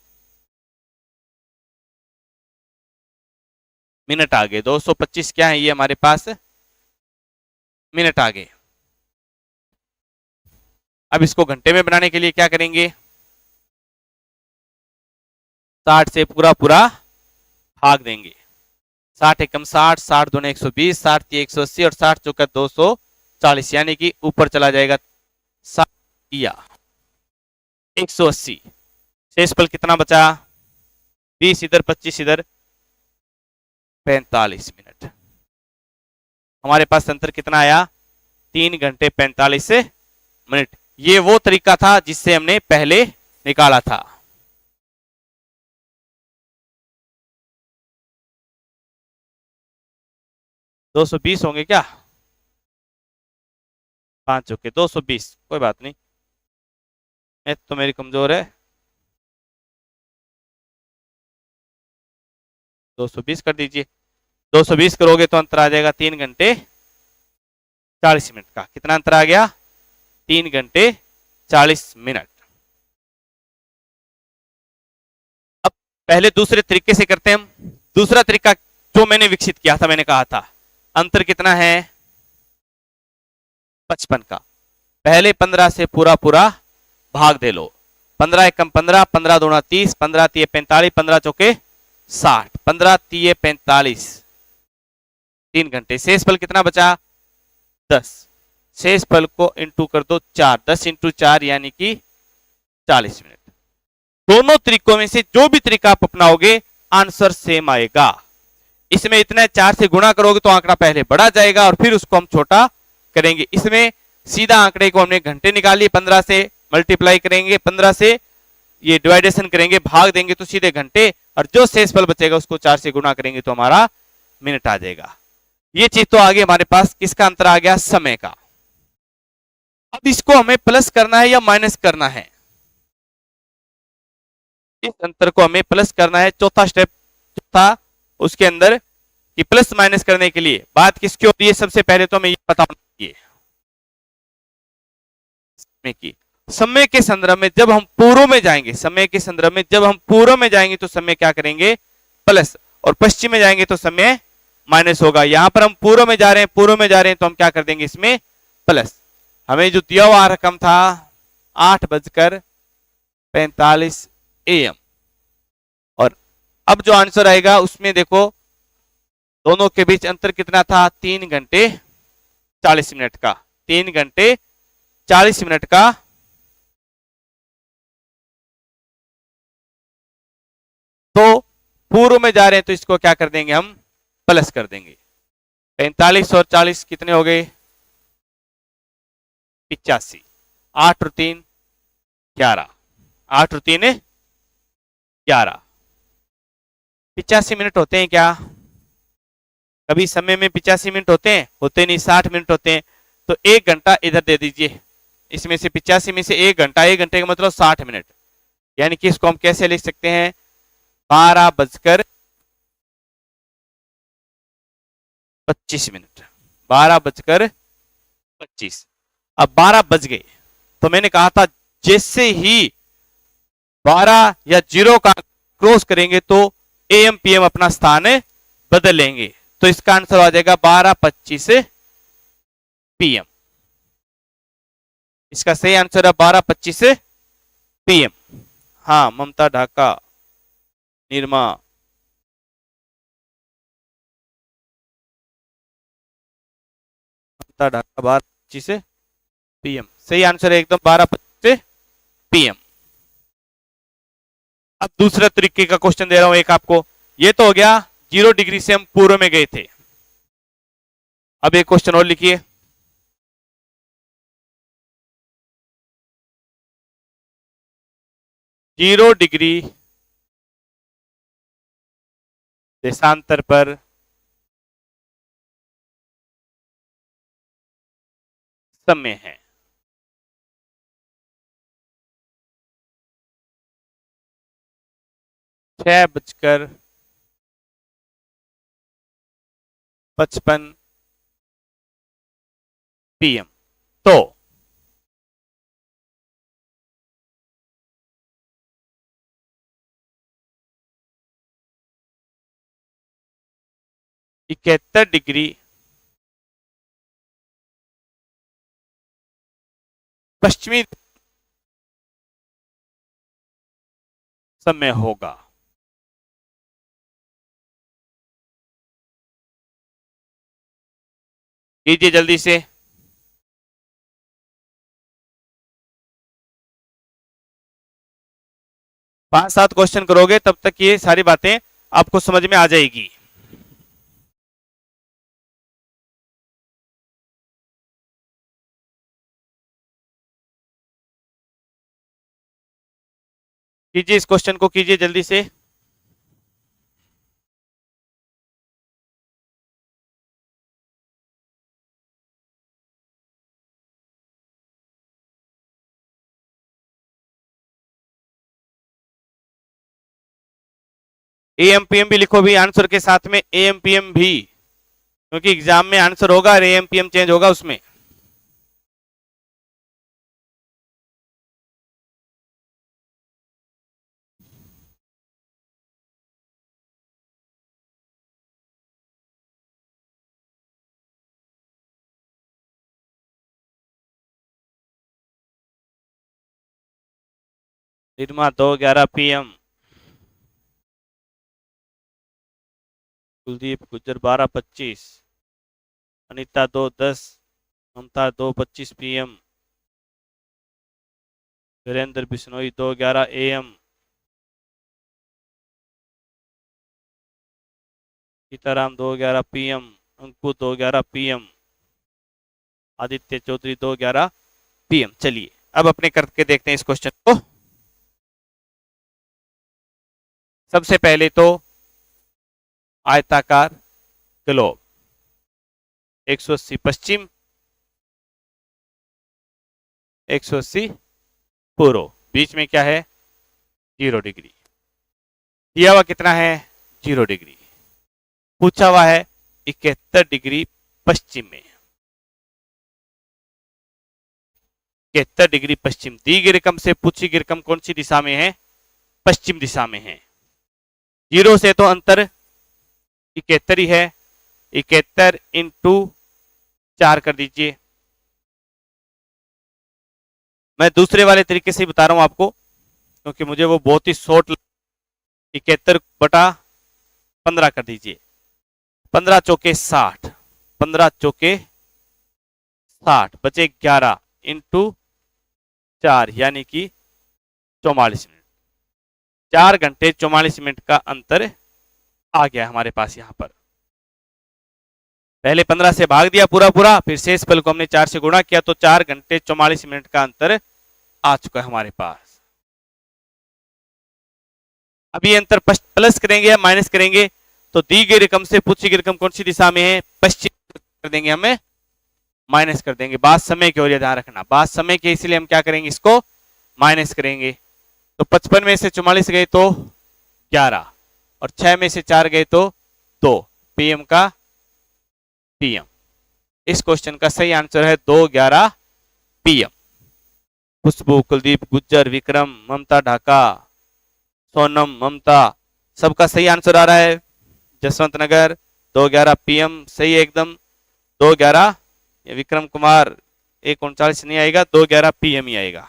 मिनट आ गए। 225 क्या है ये हमारे पास, मिनट आ गए। अब इसको घंटे में बनाने के लिए क्या करेंगे, 60 से पूरा पूरा भाग देंगे। 60 एकम 60, 60 दूने 120, 60 तीय 180 और 60 चौका 240, यानी कि ऊपर चला जाएगा 60 या 180। शेषफल कितना बचा, 20 इधर 25 इधर, 45 मिनट। हमारे पास अंतर कितना आया, 3 घंटे 45 मिनट। ये वो तरीका था जिससे हमने पहले निकाला था। दो 220 होंगे क्या, 5 चौके 220, कोई बात नहीं, मैथ तो मेरी कमजोर है। 220 कर दीजिए। 220 करोगे तो अंतर आ जाएगा 3 घंटे 40 मिनट का। कितना अंतर आ गया? 3 घंटे 40 मिनट। अब पहले दूसरे तरीके से करते हैं हम। दूसरा तरीका जो मैंने विकसित किया था, मैंने कहा था अंतर कितना है? 55 का। पहले 15 से पूरा पूरा भाग दे लो। 15 एकम 15, 15 दूना 30, 15 तीय 45, 15 चौके 60, 15 तीय 45, 3 घंटे। शेष फल कितना बचा? 10। शेष फल को इंटू कर दो 4, 10 इंटू 4 यानी कि 40 मिनट। दोनों तरीकों में से जो भी तरीका आप अपनाओगे आंसर सेम आएगा। इसमें इतना 4 से गुणा करोगे तो आंकड़ा पहले बढ़ा जाएगा और फिर उसको हम छोटा करेंगे। इसमें सीधा आंकड़े को हमने घंटे निकाली, 15 से मल्टीप्लाई करेंगे, 15 से ये डिवाइडेशन करेंगे, भाग देंगे तो सीधे घंटे, और जो शेषफल बचेगा उसको 4 से गुणा करेंगे तो हमारा मिनट आ जाएगा। ये चीज तो आगे हमारे पास किसका अंतर आ गया? समय का। अब इसको हमें प्लस करना है या माइनस करना है? इस अंतर को हमें प्लस करना है। चौथा स्टेप था उसके अंदर कि प्लस माइनस करने के लिए बात किसकी होती है? सबसे पहले तो हमें ये पता होना चाहिए समय की। समय के संदर्भ में जब हम पूर्व में जाएंगे, समय के संदर्भ में जब हम पूर्व में जाएंगे तो समय क्या करेंगे? प्लस, और पश्चिम में जाएंगे तो समय माइनस होगा। यहां पर हम पूर्व में जा रहे हैं, पूर्व में जा रहे हैं तो हम क्या कर देंगे? इसमें प्लस। हमें जो दिया हुआ रकम था 8:45 AM, और अब जो आंसर आएगा उसमें देखो दोनों के बीच अंतर कितना था? 3 घंटे 40 मिनट का। 3 घंटे 40 मिनट का। तो पूर्व में जा रहे हैं तो इसको क्या कर देंगे? हम प्लस कर देंगे। 45 और 40 कितने हो गए? 85। 8 और 3 11, 8 और 3 11। 85 मिनट होते हैं क्या? कभी समय में 85 मिनट होते हैं? होते नहीं, 60 मिनट होते हैं। तो 1 घंटा इधर दे दीजिए। इसमें से 85 में से 1 घंटा, 1 घंटे का मतलब 60 मिनट। यानी कि इसको हम कैसे लिख सकते हैं? 12:25। 12:25। अब 12 बज गए तो मैंने कहा था जैसे ही 12 या 0 का क्रॉस करेंगे तो AM PM अपना स्थान बदल लेंगे। तो इसका आंसर आ जाएगा 12:25 PM। इसका सही आंसर है 12:25 PM। हाँ, ममता ढाका, निर्मा, ममता ढाका 12:25 PM सही आंसर है एकदम, 12:25 PM। अब दूसरा तरीके का क्वेश्चन दे रहा हूं एक आपको। ये तो हो गया 0 डिग्री से हम पूर्व में गए थे। अब एक क्वेश्चन और लिखिए। 0 डिग्री देशांतर पर समय है। छह बजकर 55 PM। तो इकहत्तर डिग्री पश्चिमी समय होगा। कीजिए जल्दी से। 5-7 क्वेश्चन करोगे तब तक ये सारी बातें आपको समझ में आ जाएगी। कीजिए इस क्वेश्चन को, कीजिए जल्दी से। एएम पीएम भी लिखो भी आंसर के साथ में, एएम पीएम भी, क्योंकि एग्जाम में आंसर होगा और एएम पीएम चेंज होगा उसमें। Nirma 2:11 PM, Kuldeep Gujjar 12:25, Anita 2:10, Mamta 2:25 PM, Virendra Bishnoi 2:11 AM, Sitaram 2:11 PM, Anku 2:11 PM, Aditya Chaudhary 2:11 PM. चलिए अब अपने करके देखते हैं इस क्वेश्चन को। सबसे पहले तो आयताकार ग्लोब, 180 पश्चिम, 180 पूर्व, बीच में क्या है 0 डिग्री, दिया हुआ कितना है 0 डिग्री, पूछा हुआ है 71 डिग्री पश्चिम में, 71 डिग्री पश्चिम। दी गई रकम से पूछी गई रकम कौन सी दिशा में है, पश्चिम दिशा में है। 0 से तो अंतर 71 ही है, 71 इंटू 4 कर दीजिए। मैं दूसरे वाले तरीके से बता रहा हूं आपको, क्योंकि मुझे वो बहुत ही शॉर्ट। 71/15 कर दीजिए, 15 चौके 60, 15 चौके 60, बचे 11 इंटू 4 यानी कि 44 मिनट, 4 घंटे 44 मिनट का अंतर आ गया हमारे पास यहां पर। पहले 15 से भाग दिया पूरा पूरा, फिर शेष पल को हमने 4 से गुणा किया, तो 4 घंटे 44 मिनट का अंतर आ चुका है हमारे पास। अब ये अंतर प्लस करेंगे या माइनस करेंगे, तो दी गई रकम से पूछी गई रकम कौन सी दिशा में है, पश्चिम, कर देंगे हमें माइनस कर देंगे। बात समय की ओर ध्यान रखना, बात समय की, इसलिए हम क्या करेंगे इसको माइनस करेंगे। तो 55 में से 44 गए तो 11, और 6 में से 4 गए तो 2, पीएम का पीएम। इस क्वेश्चन का सही आंसर है 2:11 पीएम। खुशबू, कुलदीप गुज्जर, विक्रम, ममता ढाका, सोनम, ममता, सबका सही आंसर आ रहा है जसवंत नगर 2:11 पीएम, सही है एकदम 2:11। विक्रम कुमार 1:39 नहीं आएगा, 2:11 पीएम ही आएगा।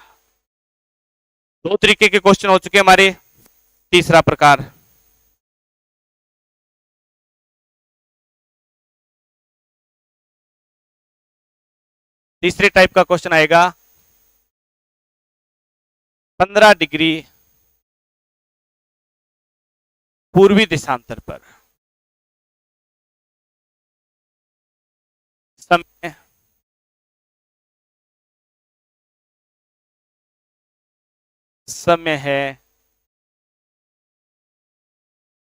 दो तरीके के क्वेश्चन हो चुके हमारे। तीसरा प्रकार, तीसरे टाइप का क्वेश्चन आएगा 15 डिग्री पूर्वी देशांतर पर समय समय है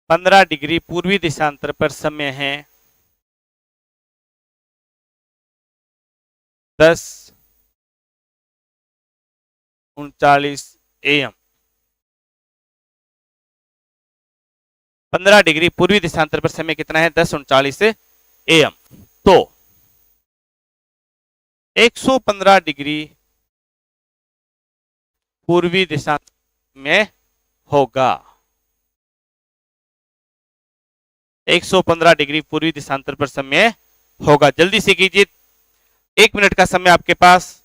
15 डिग्री पूर्वी देशांतर पर समय है 10:39 AM। 15 डिग्री पूर्वी देशांतर पर समय कितना है 10:39 AM। तो 115 डिग्री पूर्वी देशांतर में होगा, 115 डिग्री पूर्वी देशांतर पर समय होगा। जल्दी से कीजिए, 1 मिनट का समय आपके पास।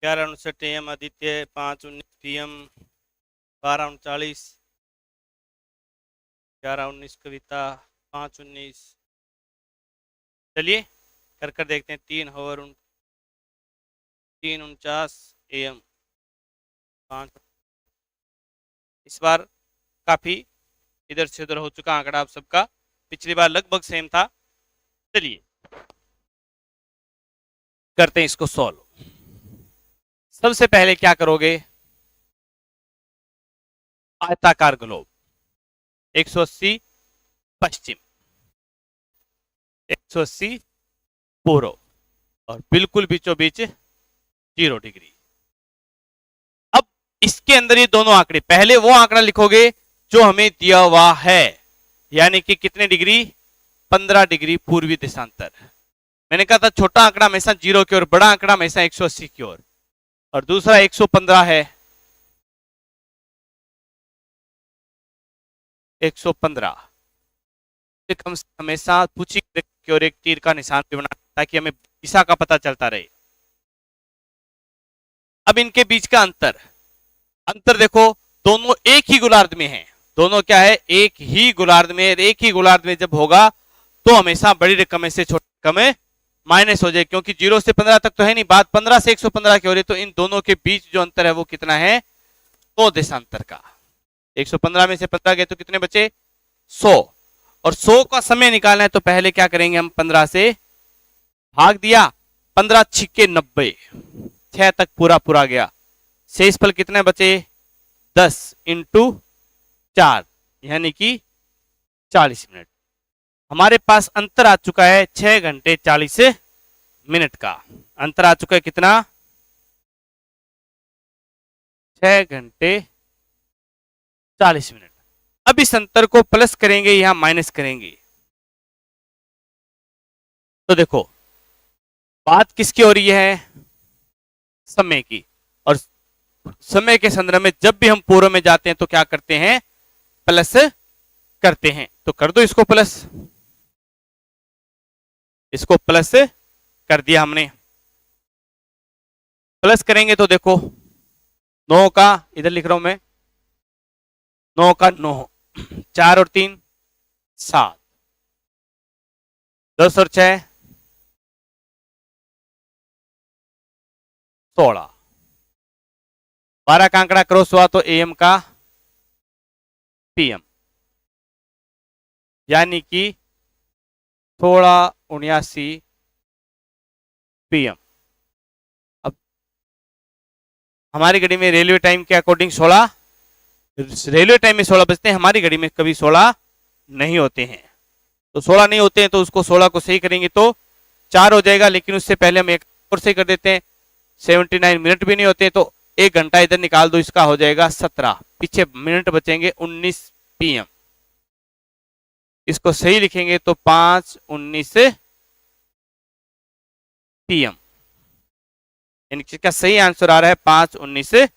11:59 AM आदित्य, 5:19 PM, 12:39, 11:19 कविता, 5:19। चलिए कर कर देखते हैं। 3:49 AM, 5। इस बार काफी इधर से उधर हो चुका आंकड़ा आप सबका, पिछली बार लगभग सेम था। चलिए करते हैं इसको सॉल्व। सबसे पहले क्या करोगे, आयताकार ग्लोब, 180 पश्चिम, 180 पूर्व, और बिल्कुल बीचों बीच 0 डिग्री। अब इसके अंदर ये दोनों आंकड़े, पहले वो आंकड़ा लिखोगे जो हमें दिया हुआ है, यानी कि कितने डिग्री, 15 डिग्री पूर्वी देशांतर। मैंने कहा था छोटा आंकड़ा हमेशा 0 की ओर, बड़ा आंकड़ा हमेशा 180 की ओर, और दूसरा 115 है, 115। हम हमेशा पूछी की ओर एक तीर का निशान भी बना, ताकि हमें दिशा का पता चलता रहे। अब इनके बीच का अंतर, अंतर देखो, दोनों एक ही गोलार्ध में हैं। दोनों क्या है, एक ही गोलार्ध में। एक ही गोलार्ध में जब होगा तो हमेशा बड़ी रकम से छोटी रकम माइनस हो जाए, क्योंकि 0 से 15 तक तो है नहीं, बात 15 से 115 की हो रही, तो इन दोनों के बीच जो अंतर है वो कितना है, 100 देशांतर का। 115 में से 15 गए तो कितने बचे, 100। और 100 का समय निकालना है तो पहले क्या करेंगे हम, 15 से भाग दिया, 15 छिक्के 90, 6 तक पूरा पूरा गया, शेष फल कितने बचे, 10 इंटू 4, यानी कि 40 मिनट। हमारे पास अंतर आ चुका है 6 घंटे 40 मिनट का। अंतर आ चुका है कितना, 6 घंटे 40 मिनट। अब इस अंतर को प्लस करेंगे, यहां माइनस करेंगे, तो देखो बात किसकी हो रही है, समय की। और समय के संदर्भ में जब भी हम पूर्व में जाते हैं तो क्या करते हैं, प्लस करते हैं। तो कर दो इसको प्लस, इसको प्लस कर दिया हमने। प्लस करेंगे तो देखो 9 का, इधर लिख रहा हूं मैं, 9 का 9, 4 और 3 7, 10 और 6 16, 12 का आंकड़ा क्रॉस हुआ तो एएम का पीएम, यानी कि 16:79 पीएम। अब हमारी घड़ी में रेलवे टाइम के अकॉर्डिंग 16, रेलवे टाइम में 16 बजते हैं, हमारी घड़ी में कभी 16 नहीं होते हैं। तो 16 नहीं होते हैं तो उसको 16 को सही करेंगे तो 4 हो जाएगा, लेकिन उससे पहले हम एक और सही कर देते हैं, 79 मिनट भी नहीं होते, तो 1 घंटा इधर निकाल दो, इसका हो जाएगा 17, पीछे मिनट बचेंगे 19 पीएम। इसको सही लिखेंगे तो 5:19 पीएम, यानी इसका सही आंसर आ रहा है 5:19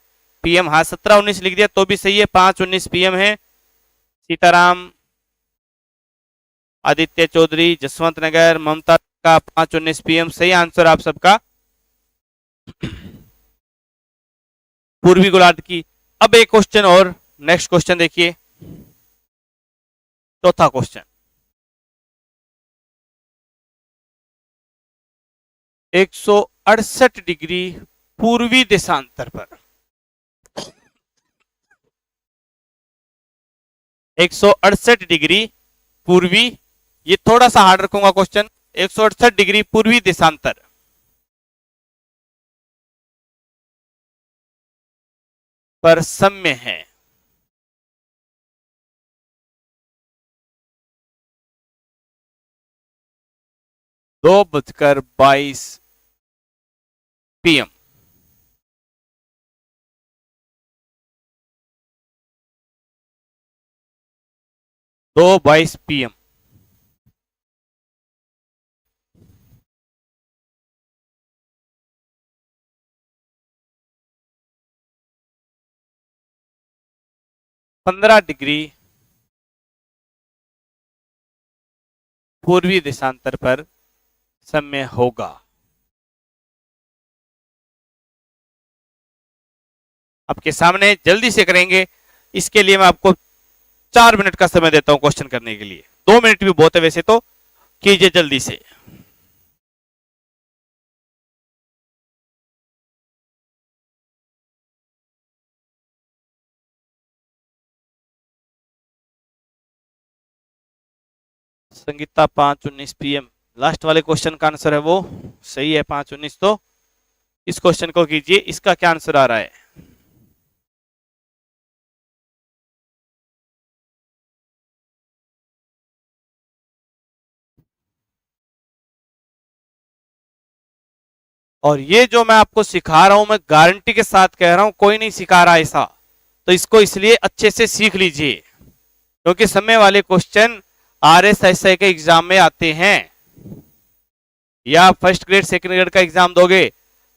पीएम। हाँ 17:19 लिख दिया तो भी सही है, 5:19 पीएम है। सीताराम, आदित्य चौधरी, जसवंत नगर, ममता का 5:19 पीएम सही आंसर आप सबका पूर्वी गोलार्ध की। अब एक क्वेश्चन और, नेक्स्ट क्वेश्चन देखिए, चौथा क्वेश्चन, 168 डिग्री पूर्वी देशांतर पर, 168 डिग्री पूर्वी, ये थोड़ा सा हार्ड रखूंगा क्वेश्चन, 168 डिग्री पूर्वी देशांतर पर सम्य है, दो बजकर 22 पीएम। 2:22 पीएम। पंद्रह डिग्री पूर्वी देशांतर पर समय होगा। आपके सामने जल्दी से करेंगे। इसके लिए मैं आपको 4 मिनट का समय देता हूं क्वेश्चन करने के लिए। 2 मिनट भी बहुत है वैसे तो, कीजिए जल्दी से। संगीता 5:19 PM, लास्ट वाले क्वेश्चन का आंसर है वो सही है 5:19। तो इस क्वेश्चन को कीजिए, इसका क्या आंसर आ रहा है? और ये जो मैं आपको सिखा रहा हूं, मैं गारंटी के साथ कह रहा हूं, कोई नहीं सिखा रहा ऐसा। तो इसको इसलिए अच्छे से सीख लीजिए, क्योंकि समय वाले क्वेश्चन RSSI के एग्जाम में आते हैं। या फर्स्ट ग्रेड सेकंड ग्रेड का एग्जाम दोगे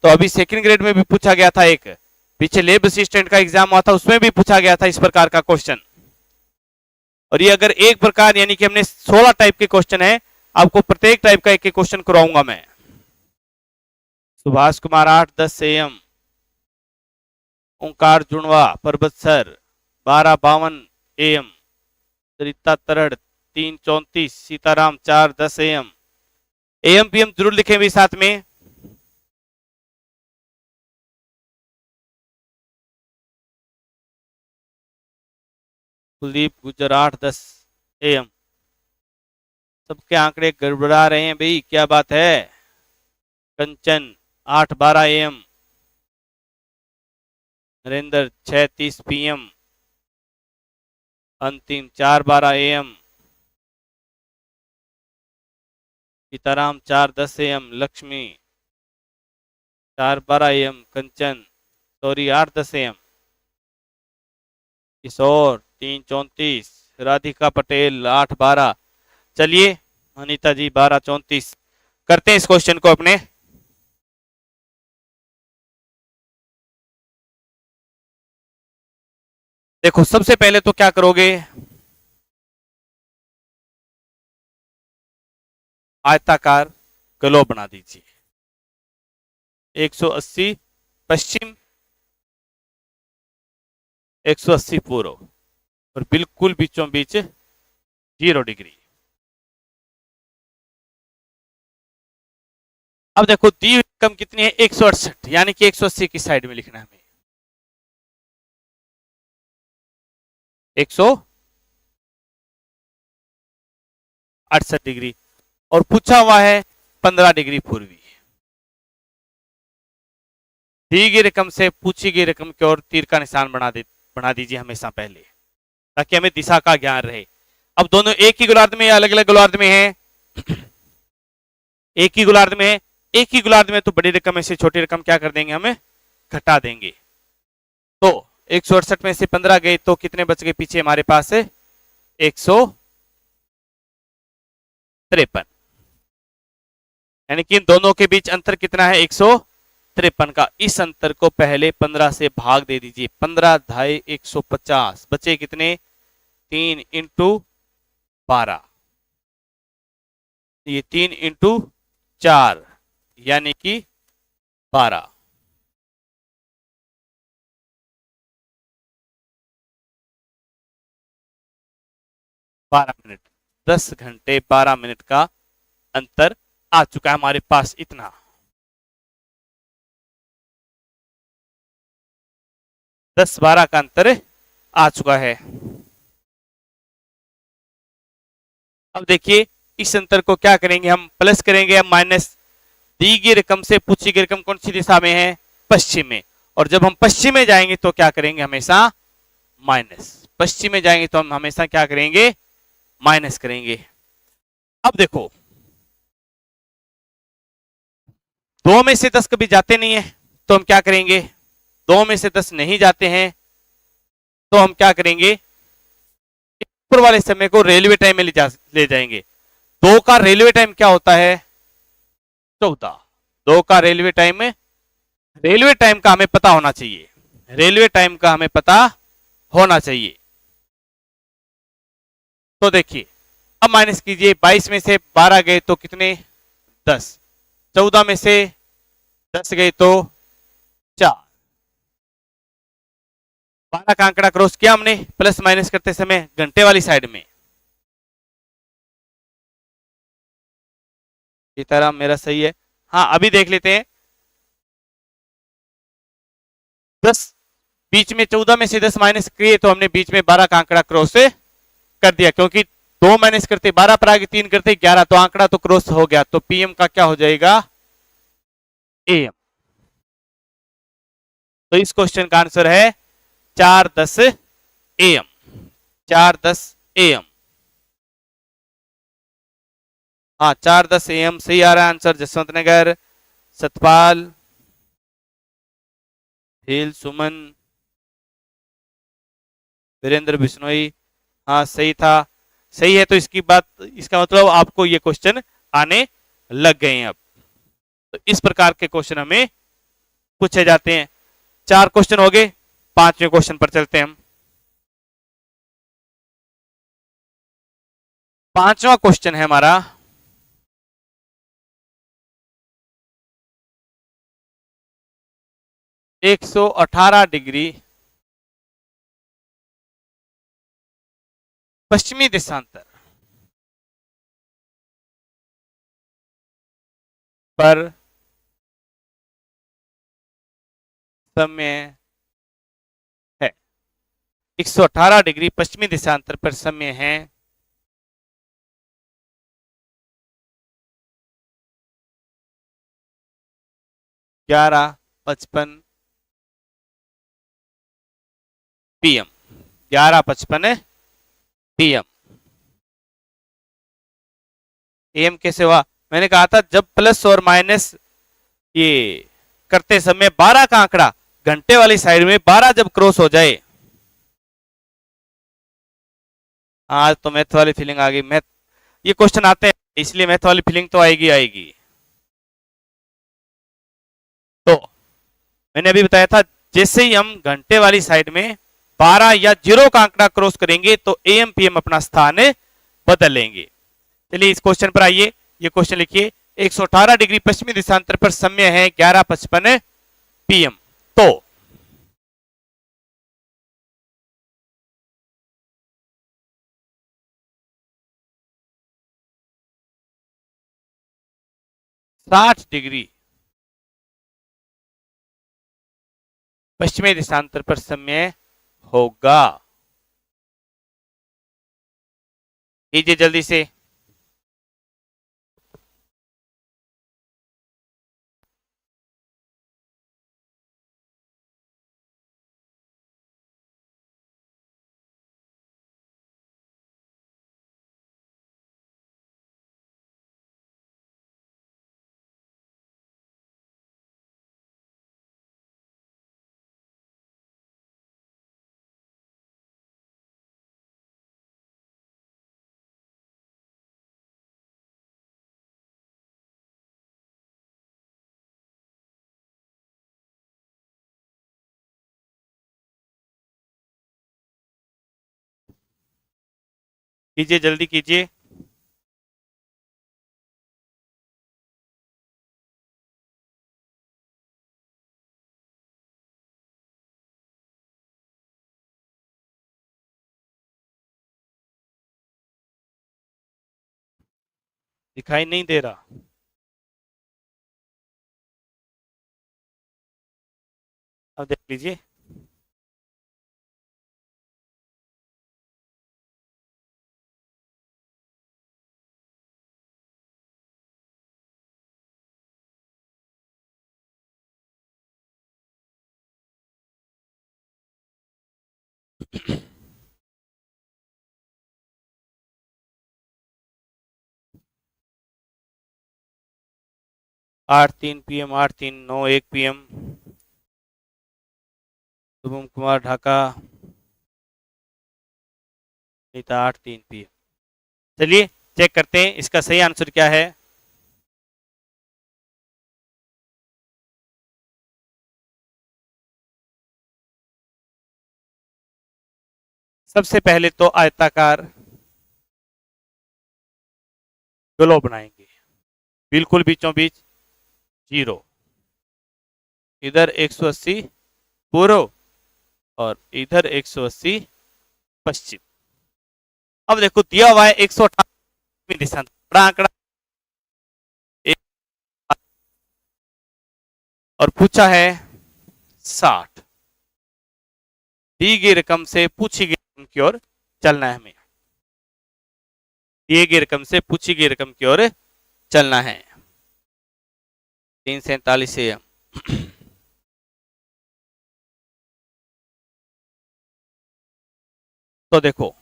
तो अभी सेकंड ग्रेड में भी पूछा गया था, एक पीछे लेब असिस्टेंट का एग्जाम हुआ था उसमें भी पूछा गया था इस प्रकार का क्वेश्चन। और ये अगर एक प्रकार यानी कि हमने 16 टाइप के क्वेश्चन है, आपको प्रत्येक टाइप का एक एक क्वेश्चन करवाऊंगा मैं। सुभाष कुमार 8:10 AM, ओंकार जुड़वा पर्वत sir 12:52 AM, Sarita तरड़ 3:34, Sitaram 4:10 AM। AM PM जरूर लिखें भी साथ में। कुलदीप गुजर 8:10 AM। सबके आंकड़े गड़बड़ा रहे हैं भाई, क्या बात है? कंचन 8:12 AM, नरेंद्र 6:30 PM, अंतिम 4:12 AM, Sitaram 4:10 AM, Lakshmi 4:12 AM, Kanchan sorry 8:10 AM, किशोर 3:34, राधिका पटेल 8:12। चलिए अनीता जी 12:34, करते हैं इस क्वेश्चन को अपने। देखो सबसे पहले तो क्या करोगे, आयताकार ग्लोब बना दीजिए। 180 पश्चिम, 180 पूर्व, और बिल्कुल बीचों बीच 0 डिग्री। अब देखो दी हुई रकम कितनी है, 168, यानी कि 180 की साइड में लिखना है हमें। 168 डिग्री, और पूछा हुआ है 15 डिग्री पूर्वी। दी गई रकम से पूछी गई रकम की ओर तीर का निशान बना दीजिए हमेशा पहले, ताकि हमें दिशा का ज्ञान रहे। अब दोनों एक ही गोलार्ध में या अलग अलग गोलार्ध में है? एक ही गोलार्ध में है। एक ही गोलार्ध में तो बड़ी रकम में से छोटी रकम क्या कर देंगे, हमें घटा देंगे। तो 168 में से 15 गए तो कितने बच गए पीछे हमारे पास है? 153, यानी कि इन दोनों के बीच अंतर कितना है? 153 का। इस अंतर को पहले 15 से भाग दे दीजिए। 15 ढाई 150, बचे कितने? 3 इंटू 12, ये 3 इंटू 4 यानी कि 12। बारह मिनट 10 घंटे 12 मिनट का अंतर आ चुका है हमारे पास। इतना 10-12 का अंतर आ चुका है। अब देखिए इस अंतर को क्या करेंगे, हम प्लस करेंगे या माइनस? दी गई रकम से पूछी गई रकम कौन सी दिशा में है? पश्चिम में। और जब हम पश्चिम में जाएंगे तो क्या करेंगे? हमेशा माइनस। पश्चिम में जाएंगे तो हम हमेशा क्या करेंगे? माइनस करेंगे। अब देखो 2 में से 10 कभी जाते नहीं है, तो हम क्या करेंगे? 2 में से 10 नहीं जाते हैं तो हम क्या करेंगे? ऊपर वाले समय को रेलवे टाइम में ले जाएंगे। 2 का रेलवे टाइम क्या होता है? 14। 2 का रेलवे टाइम में, रेलवे टाइम का हमें पता होना चाहिए। रेलवे टाइम का हमें पता होना चाहिए। तो देखिए अब माइनस कीजिए। 22 में से 12 गए तो कितने? 10। 14 में से 10 गए तो 4। 12 का आंकड़ा क्रॉस किया हमने प्लस माइनस करते समय घंटे वाली साइड में। ये तरह मेरा सही है। हाँ अभी देख लेते हैं। 10 बीच में 14 में से 10 माइनस किए तो हमने बीच में 12 का आंकड़ा क्रॉस कर दिया, क्योंकि 2 माइनस करते 12 पर आगे 3 करते 11, तो आंकड़ा तो क्रॉस हो गया, तो पीएम का क्या हो जाएगा, एएम। तो इस क्वेश्चन का आंसर है 4:10 एएम, 4:10 एएम। हाँ 4:10 एएम सही आ रहा है आंसर। जसवंत नगर, सतपाल, हिल, सुमन, वीरेंद्र बिश्नोई, हाँ सही था, सही है। तो इसकी बात, इसका मतलब आपको ये क्वेश्चन आने लग गए हैं अब। तो इस प्रकार के क्वेश्चन हमें पूछे जाते हैं। 4 क्वेश्चन हो गए, 5वें क्वेश्चन पर चलते हैं हम। 5वां क्वेश्चन है हमारा, एक 118 डिग्री पश्चिमी देशांतर पर समय है। 118 डिग्री पश्चिमी देशांतर पर समय है 11:55 पीएम, 11:55 पीएम। एम कैसे हुआ, मैंने कहा था जब प्लस और माइनस ये करते समय 12 का आंकड़ा घंटे वाली साइड में 12 जब क्रॉस हो जाए, आज तो मैथ वाली फीलिंग आ गई। मैथ ये क्वेश्चन आते हैं इसलिए मैथ वाली फीलिंग तो आएगी आएगी। तो मैंने अभी बताया था जैसे ही हम घंटे वाली साइड में 12 या 0 का आंकड़ा क्रॉस करेंगे तो एएम पीएम अपना स्थान बदल लेंगे। चलिए इस क्वेश्चन पर आइए। ये क्वेश्चन लिखिए, 118 डिग्री पश्चिमी देशांतर पर समय है 11:55 पीएम। तो 60 डिग्री पश्चिमी देशांतर पर समय होगा। कीजिए जल्दी से। कीजिए जल्दी कीजिए। दिखाई नहीं दे रहा। अब देख लीजिए। आठ तीन PM, 8:03, 9:01 PM. Shubham Kumar Dhaka, Neeta 8:03 PM. चलिए चेक करते हैं इसका सही आंसर क्या है। सबसे पहले तो आयताकार ग्लोब बनाएंगे, बिल्कुल बीचों बीच 0, इधर 180 पूर्व और इधर 180 पश्चिम। अब देखो दिया हुआ है 118 दिशा, बड़ा आंकड़ा, और पूछा है 60। दी गई रकम से पूछी गई रकम की ओर चलना है हमें, दिए गई रकम से पूछी गई रकम की ओर चलना है। 347 से तो देखो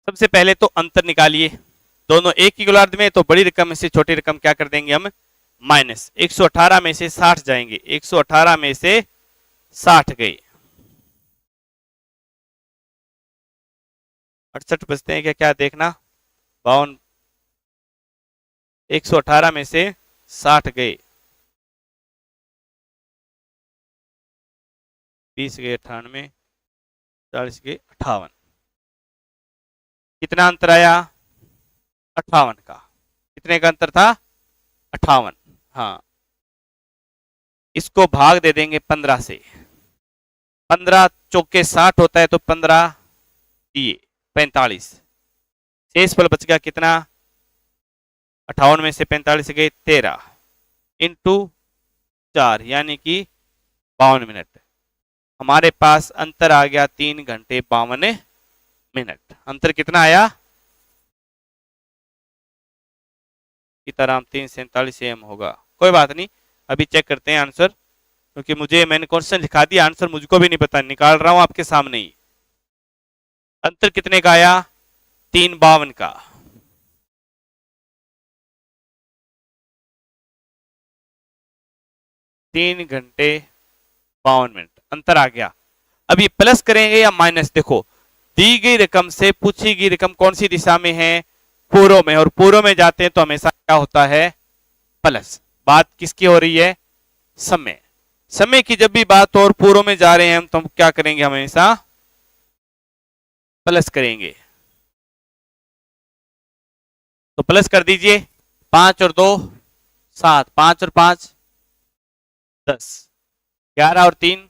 सबसे पहले तो अंतर निकालिए, दोनों एक ही गोलार्ध में, तो बड़ी रकम में से छोटी रकम क्या कर देंगे हम, माइनस। 118 में से 60 जाएंगे, 118 में से 60 गए, 68 बचते हैं क्या, क्या देखना, 52, 118 में से 60 गए, 20 गए 98, 40 गए 58, कितना अंतर आया, 58 का। कितने का अंतर था, 58। हाँ, इसको भाग दे देंगे 15 से, 15 चौके 60 होता है, तो 15 दिए 45, शेष फल बच गया कितना, 58 में से 45 गए 13 इंटू 4 यानी कि 52 मिनट। हमारे पास अंतर आ गया 3 घंटे 52 मिनट। अंतर कितना आया, की तरह 347 एम होगा। कोई बात नहीं, अभी चेक करते हैं आंसर, क्योंकि मुझे मैंने क्वेश्चन लिखा दिया, आंसर मुझको भी नहीं पता, निकाल रहा हूं आपके सामने ही। अंतर कितने का आया, 352 का। तीन घंटे 52 मिनट अंतर आ गया। अब ये प्लस करेंगे या माइनस, देखो दी गई रकम से पूछी गई रकम कौन सी दिशा में है, पूर्व में, और पूर्व में जाते हैं तो हमेशा क्या होता है, प्लस। बात किसकी हो रही है, समय, समय की जब भी बात हो और पूर्व में जा रहे हैं हम, तो हम क्या करेंगे, हमेशा प्लस करेंगे। तो प्लस कर दीजिए, 5 और 2 7, 5 और 5 10, 11 और 3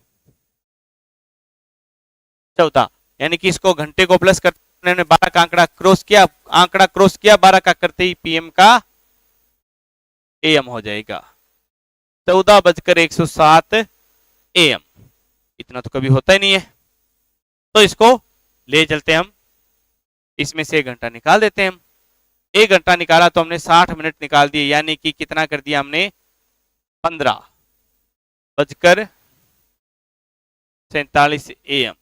14, यानी कि इसको घंटे को प्लस करने में 12 का आंकड़ा क्रॉस किया, आंकड़ा क्रॉस किया 12 का करते ही पीएम का एएम हो जाएगा, 14:107 एएम। इतना तो कभी होता ही नहीं है, तो इसको ले चलते हम, इसमें से 1 घंटा निकाल देते हैं हम। 1 घंटा निकाला तो हमने 60 मिनट निकाल दिए, यानी कि कितना कर दिया हमने, 15:47 एएम।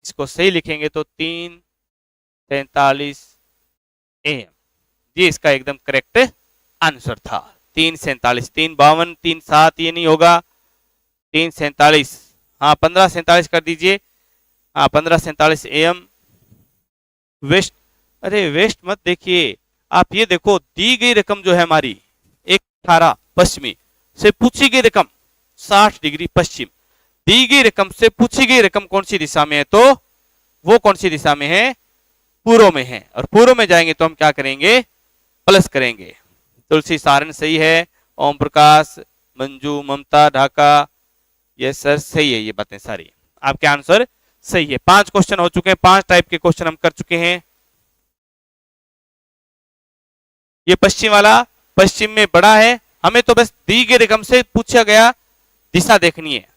इसको सही लिखेंगे तो 3:47 एएम, ये इसका एकदम करेक्ट आंसर था। 3:47, 3:52, 3:07 ये नहीं होगा, 3:47, हाँ 15:47 कर दीजिए, हाँ 15:47 एएम। वेस्ट, अरे वेस्ट मत देखिए, आप ये देखो दी गई रकम जो है हमारी 118 पश्चिमी से पूछी गई रकम 60 डिग्री पश्चिम, दी गई रकम से पूछी गई रकम कौन सी दिशा में है, तो वो कौन सी दिशा में है, पूर्व में है, और पूर्व में जाएंगे तो हम क्या करेंगे, प्लस करेंगे। तुलसी सारण सही है, ओम प्रकाश, मंजू, ममता, ढाका, ये सर सही है, ये बातें सारी आपके आंसर सही है। 5 क्वेश्चन हो चुके हैं, 5 टाइप के क्वेश्चन हम कर चुके हैं। ये पश्चिम वाला पश्चिम में बड़ा है, हमें तो बस दी गई रकम से पूछा गया दिशा देखनी है,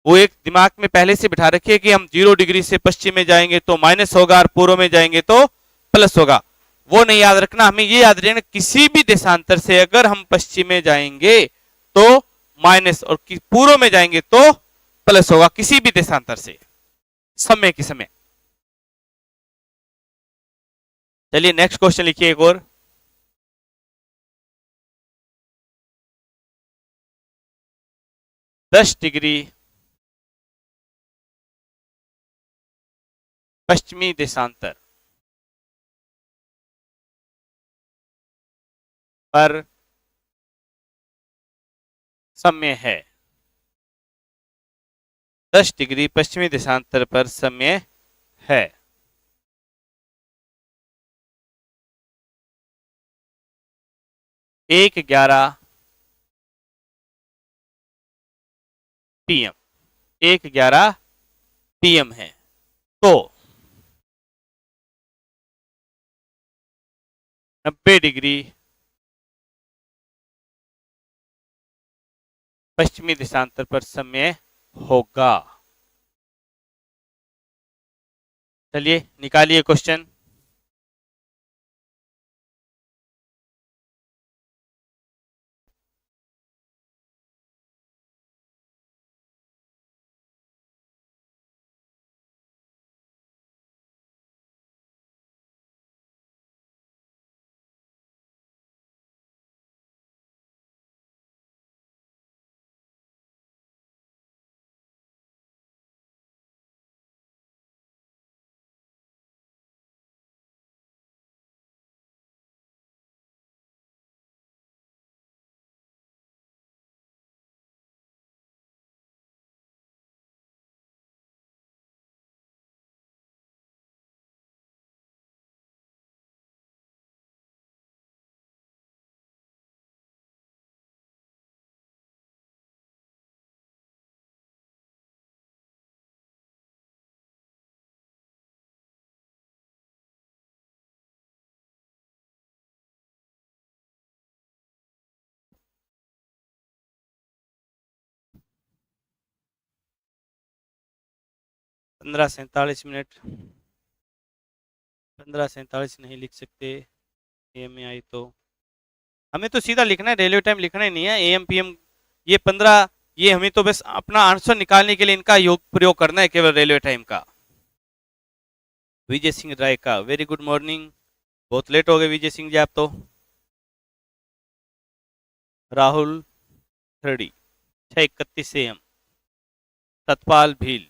वो एक दिमाग में पहले से बिठा रखिए कि हम 0 डिग्री से पश्चिम में जाएंगे तो माइनस होगा, और पूर्व में जाएंगे तो प्लस होगा, वो नहीं याद रखना, हमें ये याद रखना किसी भी देशांतर से अगर हम पश्चिम में जाएंगे तो माइनस, और पूर्व में जाएंगे तो प्लस होगा, किसी भी देशांतर से, समय की समय। चलिए नेक्स्ट क्वेश्चन लिखिए एक और। दस डिग्री पश्चिमी देशांतर पर समय है, 10 डिग्री पश्चिमी देशांतर पर समय है। एक 11 पीएम, 1:11 पीएम है। तो 90 डिग्री पश्चिमी देशांतर पर समय होगा। चलिए निकालिए क्वेश्चन। पंद्रह 47 मिनट, 15:47 नहीं लिख सकते। एम में आई तो हमें तो सीधा लिखना है, रेलवे टाइम लिखना ही नहीं है। एम पीएम ये 15, ये हमें तो बस अपना आंसर निकालने के लिए इनका योग प्रयोग करना है, केवल रेलवे टाइम का। विजय सिंह राय का वेरी गुड मॉर्निंग। बहुत लेट हो गए विजय सिंह जी आप तो। Rahul thirty 6:31 AM। सतपाल भील।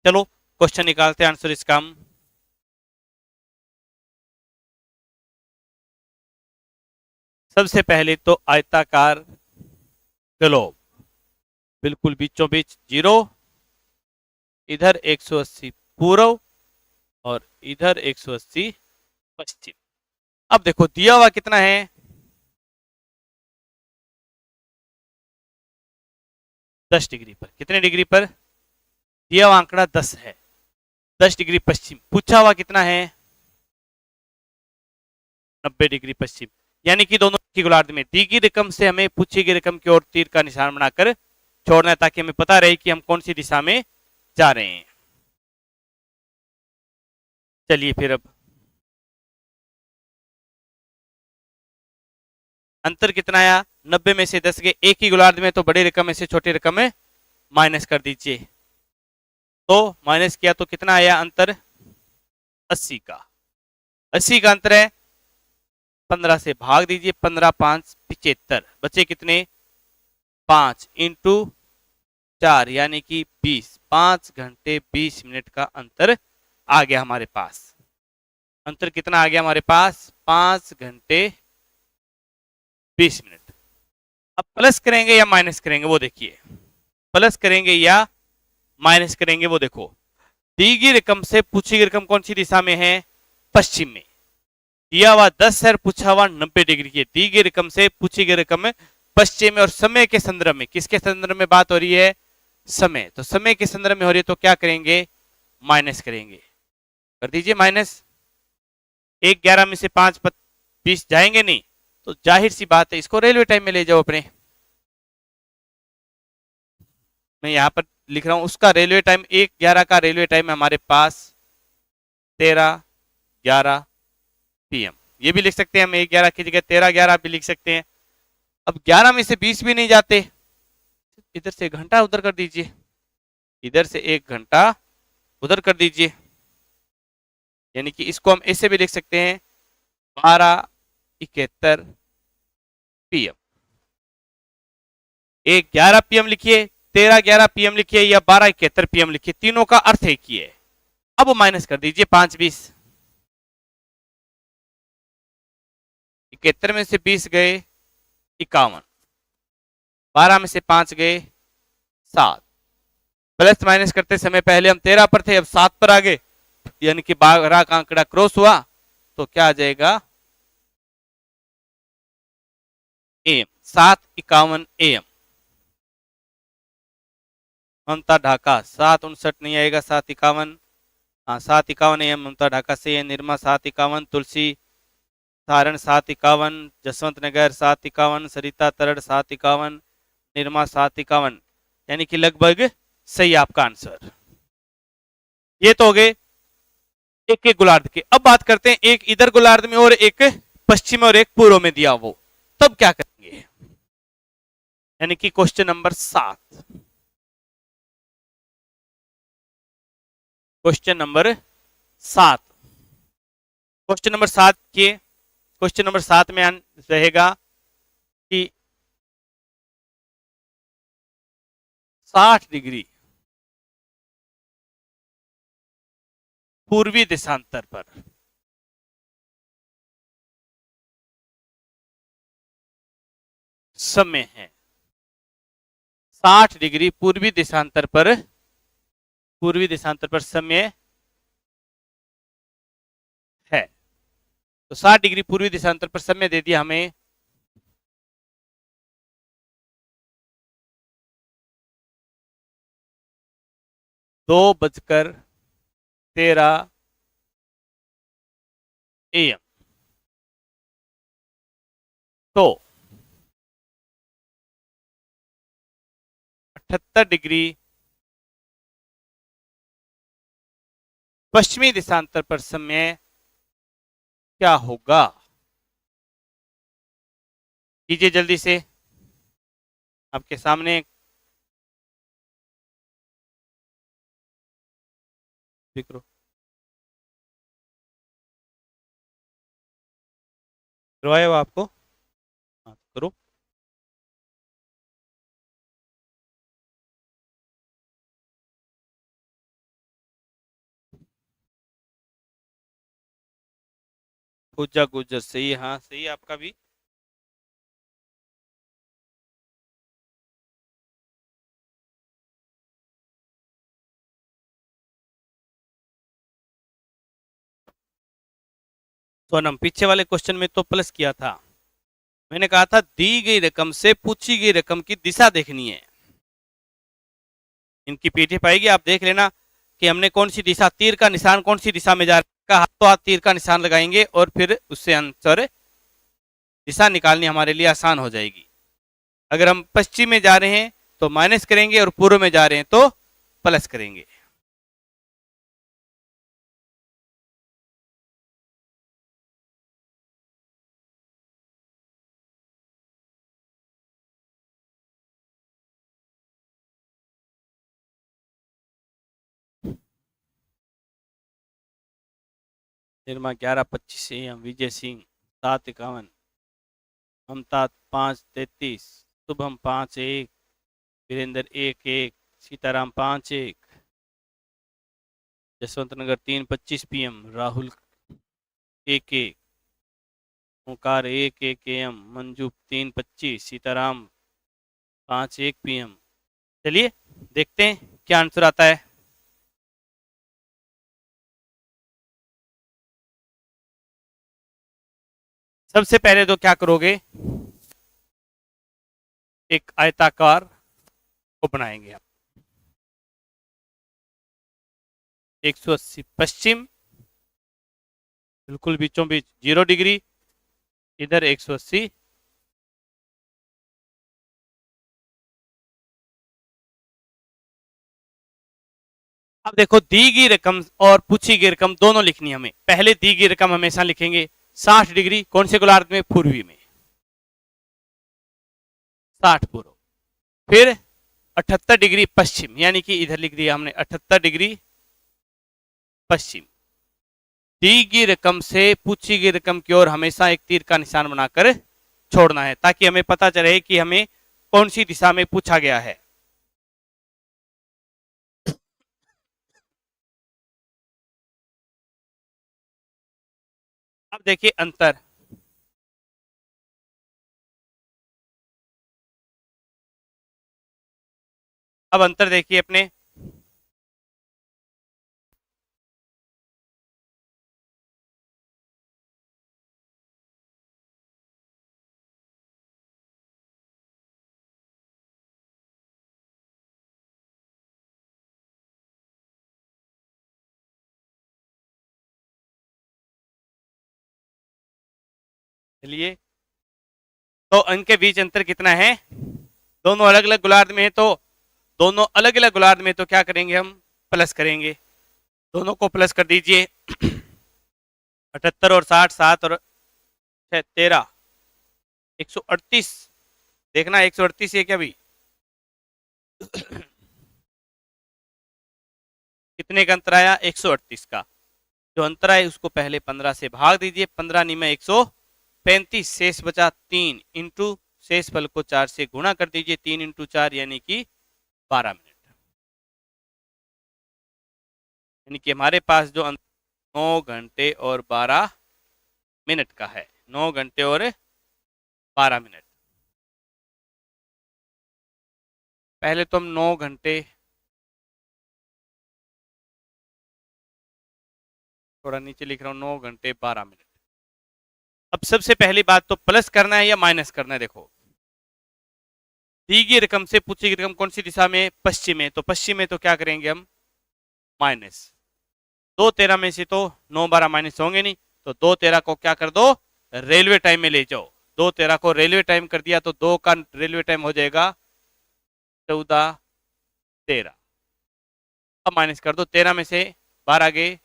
चलो क्वेश्चन निकालते हैं, आंसर इसका हम। सबसे पहले तो आयताकार ग्लोब, बिल्कुल बीचों बीच 0, इधर 180 पूर्व और इधर 180 पश्चिम। अब देखो दिया हुआ कितना है, 10 डिग्री पर। कितने डिग्री पर? दिया हुआ आंकड़ा 10 है। 10 डिग्री पश्चिम। पूछा हुआ कितना है? 90 डिग्री पश्चिम। यानी कि दोनों की गोलार्ध में दी गई रकम से हमें पूछी गई रकम की ओर तीर का निशान बनाकर छोड़ना है, ताकि हमें पता रहे कि हम कौन सी दिशा में जा रहे हैं। चलिए फिर अब अंतर कितना आया? 90 में से 10 गए, एक ही गोलार्ध में, तो बड़ी रकम में से छोटी रकम में माइनस कर दीजिए। तो माइनस किया तो कितना आया अंतर? 80 का। 80 का अंतर है, 15 से भाग दीजिए, 15 5 75, बचे कितने? 5 इंटू 4 यानी कि 20। 5 घंटे 20 मिनट का अंतर आ गया हमारे पास। अंतर कितना आ गया हमारे पास? 5 घंटे 20 मिनट। अब प्लस करेंगे या माइनस करेंगे वो देखिए। प्लस करेंगे या माइनस करेंगे वो देखो। दी गई रकम से पूछी गई रकम कौन सी दिशा में है? पश्चिम में। दिया हुआ 10 है, पूछा हुआ 90 डिग्री की। दी गई रकम से पूछी गई रकम में पश्चिम में, और समय के संदर्भ में, किसके संदर्भ में बात हो रही है? समय। तो समय के संदर्भ में हो रही है, तो क्या करेंगे? माइनस करेंगे। कर दीजिए माइनस। 1:11 में से 5 20 जाएंगे नहीं, तो जाहिर सी बात है इसको रेलवे टाइम में ले जाओ अपने। मैं यहां पर लिख रहा हूं उसका रेलवे टाइम। 1:11 का रेलवे टाइम है हमारे पास 13:11 PM। ये भी लिख सकते हैं हम, 1:11 की जगह 13:11 भी लिख सकते हैं। अब 11 में से 20 भी नहीं जाते, इधर से 1 घंटा उधर कर दीजिए, इधर से 1 घंटा उधर कर दीजिए। यानी कि इसको हम ऐसे भी लिख सकते हैं, 12:71 PM। 1:11 PM लिखिए, 13:11 PM लिखिए, या 12:71 PM लिखिए, तीनों का अर्थ एक ही है। अब माइनस कर दीजिए, 5 20। 71 में से 20 गए 51, 12 में से 5 गए 7। प्लस माइनस करते समय पहले हम 13 पर थे, अब 7 पर आ गए, यानी कि 12 का आंकड़ा क्रॉस हुआ, तो क्या आ जाएगा? AM 7:51 AM। ममता ढाका 7:59 नहीं आएगा, 7:51। हाँ 7:51 है, ममता ढाका से है। निर्मा 7:51, तुलसी सारण 7:51, जसवंत नगर 7:51, सरिता तरड़ 7:51, निर्मा 7:51, यानी कि लगभग सही आपका आंसर। ये तो हो गए एक एक गोलार्ध के। अब बात करते हैं एक इधर गोलार्ध में और एक पश्चिम और एक पूर्व में दिया वो, तब क्या करेंगे। यानी कि question number 7, question number 7, question number 7 के क्वेश्चन नंबर 7 में रहेगा कि 60 डिग्री पूर्वी देशांतर पर समय है। 60 डिग्री पूर्वी देशांतर पर समय है। तो 60 डिग्री पूर्वी देशांतर पर समय दे दिया हमें 2:13 AM। तो 78 डिग्री पश्चिमी देशांतर पर समय क्या होगा, कीजिए जल्दी से, आपके सामने करो। करवाया हुआ आपको, हाँ करो। पूजा गुजर सही, हाँ सही है आपका भी। सोनम पीछे वाले क्वेश्चन में तो प्लस किया था, मैंने कहा था दी गई रकम से पूछी गई रकम की दिशा देखनी है। इनकी पीठी पाएगी, आप देख लेना कि हमने कौन सी दिशा, तीर का निशान कौन सी दिशा में जा रहा है, हाथों हाथ तीर का निशान लगाएंगे और फिर उससे आंसर दिशा निकालनी हमारे लिए आसान हो जाएगी। अगर हम पश्चिम में जा रहे हैं तो माइनस करेंगे और पूर्व में जा रहे हैं तो प्लस करेंगे। Nirma 11:25 AM, Vijay Singh 7:51, Mamata 5:33, Shubham 5:1, Virendra 1:1, Sitaram 5:1, Jaswant Nagar 3:25 PM, Rahul 1:1, Onkar 1:1 AM, Manju 3:25, Sitaram 5:1 PM। चलिए देखते हैं क्या आंसर आता है। सबसे पहले तो क्या करोगे, एक आयताकार को बनाएंगे आप। 180 पश्चिम, बिल्कुल बीचों बीच 0 डिग्री, इधर 180। अब देखो दी गई रकम और पूछी गई रकम दोनों लिखनी हमें। पहले दी गई रकम हमेशा लिखेंगे 60 डिग्री कौन से गोलार्ध में, पूर्वी में, 60 पूर्व। फिर 78 डिग्री पश्चिम, यानी कि इधर लिख दिया हमने 78 डिग्री पश्चिम। दी गई रकम से पूछी गई रकम की ओर हमेशा एक तीर का निशान बनाकर छोड़ना है ताकि हमें पता चले कि हमें कौन सी दिशा में पूछा गया है। अब देखिए अंतर, अब अंतर देखिए अपने, चलिए, तो इनके बीच अंतर कितना है? दोनों अलग अलग गोलार्ध में है, तो दोनों अलग अलग गोलार्ध में तो क्या करेंगे हम? प्लस करेंगे। दोनों को प्लस कर दीजिए। 78 और 60, 7 और 13, 138। देखना 138 है क्या भी? कितने का अंतर आया? 138 का। जो अंतर आए उसको पहले 15 से भाग दीजिए। 15 निमे 135, शेष बचा 3 इंटू शेष फल को 4 से गुणा कर दीजिए। 3 इंटू 4 यानी कि 12 मिनट। यानी कि हमारे पास जो 9 घंटे और 12 मिनट का है। 9 घंटे और 12 मिनट। पहले तो हम 9 घंटे, थोड़ा नीचे लिख रहा हूं, 9 घंटे 12 मिनट। अब सबसे पहली बात तो प्लस करना है या माइनस करना है? देखो, दी गई रकम से पूछी गई रकम कौन सी दिशा में? पश्चिम में। तो पश्चिम में तो क्या करेंगे हम? माइनस। 2 13 में से तो 9 12 माइनस होंगे नहीं, तो 2 13 को क्या कर दो? रेलवे टाइम में ले जाओ। 2 13 को रेलवे टाइम कर दिया तो 2 का रेलवे टाइम हो जाएगा 14 13। अब माइनस कर दो। 13 में से 12 गए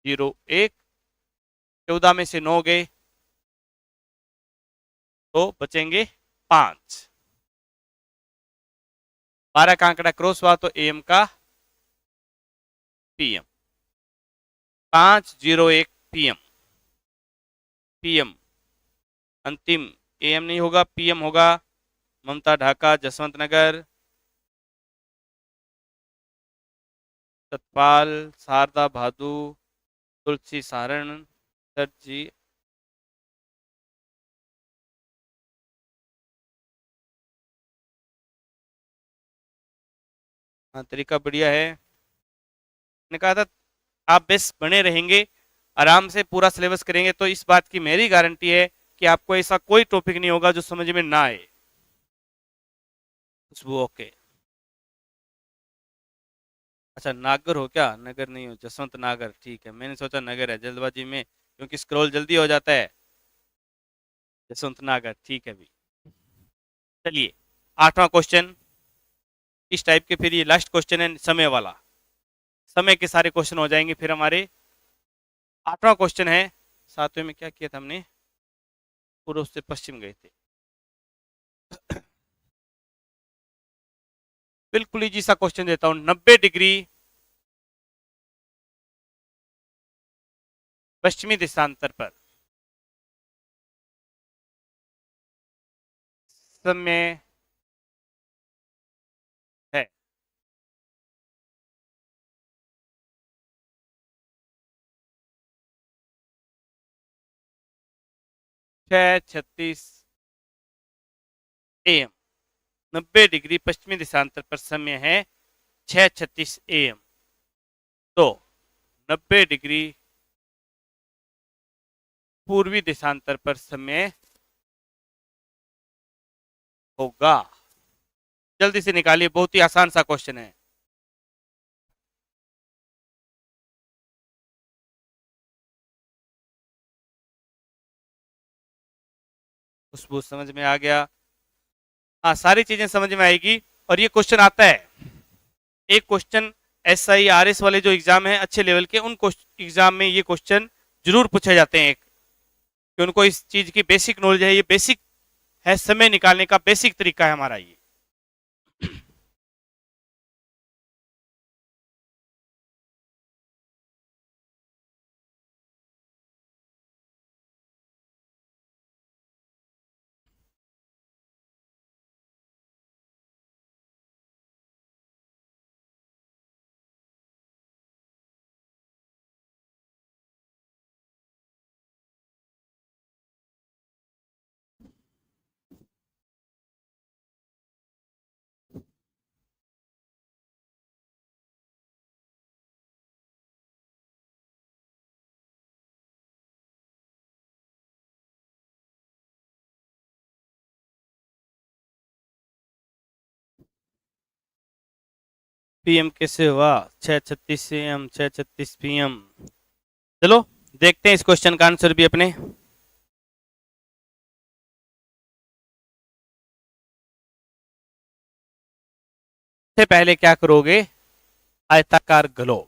0 1, 14 में से 9 गए तो बचेंगे 5। 12 का आंकड़ा क्रॉस हुआ तो एम का पीएम। 501 पीएम। पीएम अंतिम, एएम नहीं होगा, पीएम होगा। ममता ढाका, जसवंत नगर, सतपाल, शारदा भादु, तुलसी सारण, सर जी। हाँ, तरीका बढ़िया है। मैंने कहा था आप बेस बने रहेंगे, आराम से पूरा सिलेबस करेंगे तो इस बात की मेरी गारंटी है कि आपको ऐसा कोई टॉपिक नहीं होगा जो समझ में ना आए। खुशबू ओके। अच्छा, नागर हो क्या? नगर नहीं हो, जसवंत नागर, ठीक है। मैंने सोचा नगर है जल्दबाजी में, क्योंकि स्क्रॉल जल्दी हो जाता है। जसवंत नागर, ठीक है भी। चलिए, 8वां क्वेश्चन इस टाइप के, फिर ये लास्ट क्वेश्चन है समय वाला। समय के सारे क्वेश्चन हो जाएंगे फिर हमारे। 8वां क्वेश्चन है, 7वें में क्या किया था हमने? पूर्व से पश्चिम गए थे। बिल्कुल इजी सा क्वेश्चन देता हूं। 90 डिग्री पश्चिमी देशांतर पर समय है। 6:36 AM। 90 डिग्री पश्चिमी देशांतर पर समय है 6:36 AM। तो 90 डिग्री पूर्वी देशांतर पर समय होगा। जल्दी से निकालिए, बहुत ही आसान सा क्वेश्चन है। खुशबू समझ में आ गया? हाँ, सारी चीजें समझ में आएगी। और ये क्वेश्चन आता है, एक क्वेश्चन SIRS वाले जो एग्जाम है अच्छे लेवल के, उन एग्जाम में ये क्वेश्चन जरूर पूछे जाते हैं कि उनको इस चीज की बेसिक नॉलेज है। ये बेसिक है, समय निकालने का बेसिक तरीका है हमारा ये। PM कैसे हुआ? 6:36 AM, 6:36 PM। चलो देखते हैं इस क्वेश्चन का आंसर भी अपने। सबसे पहले क्या करोगे, आयताकार ग्लोब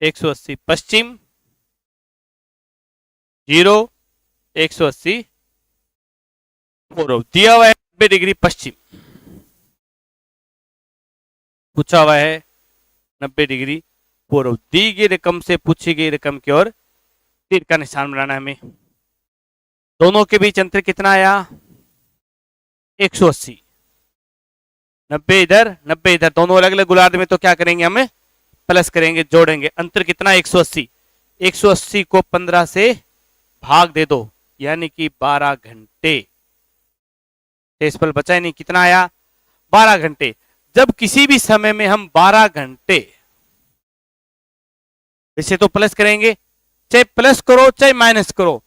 180 पश्चिम, 0 180 पूर्व, दिया हुआ है 90 डिग्री पश्चिम, पूछा हुआ है 90 डिग्री पूर्व। दी गई रकम से पूछी गई रकम की ओर तीर का निशान बनाना है हमें। दोनों के बीच अंतर कितना आया, 180, 90 इधर 90 इधर, दोनों अलग अलग गोलार्ध में, तो क्या करेंगे हम, प्लस करेंगे, जोड़ेंगे। अंतर कितना, 180, 180 को 15 से भाग दे दो, यानी कि 12 घंटे। डेसिमल बचा ही नहीं, कितना आया, 12 घंटे। जब किसी भी समय में हम 12 घंटे, इसे तो प्लस करेंगे, चाहे प्लस करो चाहे माइनस करो,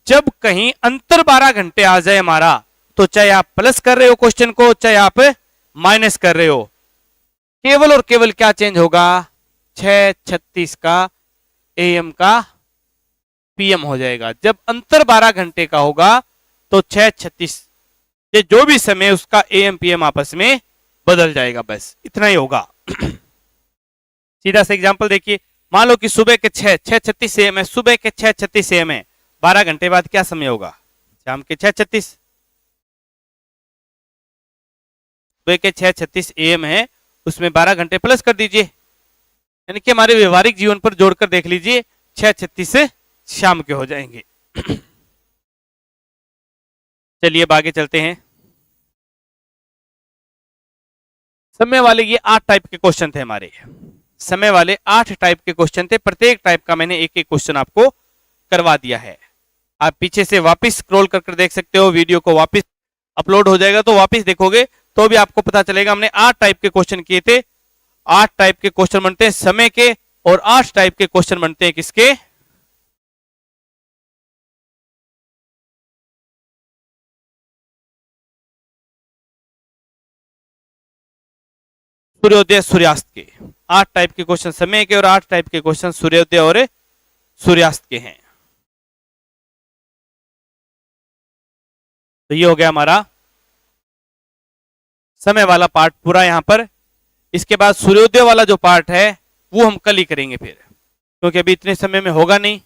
जब कहीं अंतर 12 घंटे आ जाए हमारा, तो चाहे आप प्लस कर रहे हो क्वेश्चन को, चाहे आप माइनस कर रहे हो, केवल और केवल क्या चेंज होगा, 6:36 का एएम का पीएम हो जाएगा। जब अंतर 12 घंटे का होगा तो 6:36 ये जो भी समय उसका एएम पीएम आपस में बदल जाएगा, बस इतना ही होगा। सीधा सा एग्जांपल देखिए, मान लो कि सुबह के 6:36 एएम है, सुबह के 6:36 एएम है, 12 घंटे बाद क्या समय होगा, शाम के 6:36। सुबह के 6:36 एएम है, उसमें 12 घंटे प्लस कर दीजिए, यानी कि हमारे व्यवहारिक जीवन पर जोड़कर देख लीजिए, 6:36 से शाम के हो जाएंगे। चलिए अब आगे चलते हैं। समय वाले ये 8 टाइप के क्वेश्चन थे हमारे, समय वाले 8 टाइप के क्वेश्चन थे। प्रत्येक टाइप का मैंने एक एक क्वेश्चन आपको करवा दिया है। आप पीछे से वापस स्क्रॉल कर देख सकते हो, वीडियो को वापस अपलोड हो जाएगा तो वापस देखोगे तो भी आपको पता चलेगा। हमने 8 टाइप के क्वेश्चन किए थे। 8 टाइप के क्वेश्चन बनते हैं समय के, और 8 टाइप के क्वेश्चन बनते हैं किसके, सूर्योदय सूर्यास्त के। 8 टाइप के क्वेश्चन समय के और 8 टाइप के क्वेश्चन सूर्योदय और सूर्यास्त के हैं। तो ये हो गया हमारा समय वाला पार्ट पूरा यहां पर। इसके बाद सूर्योदय वाला जो पार्ट है वो हम कल ही करेंगे फिर, क्योंकि अभी इतने समय में होगा नहीं।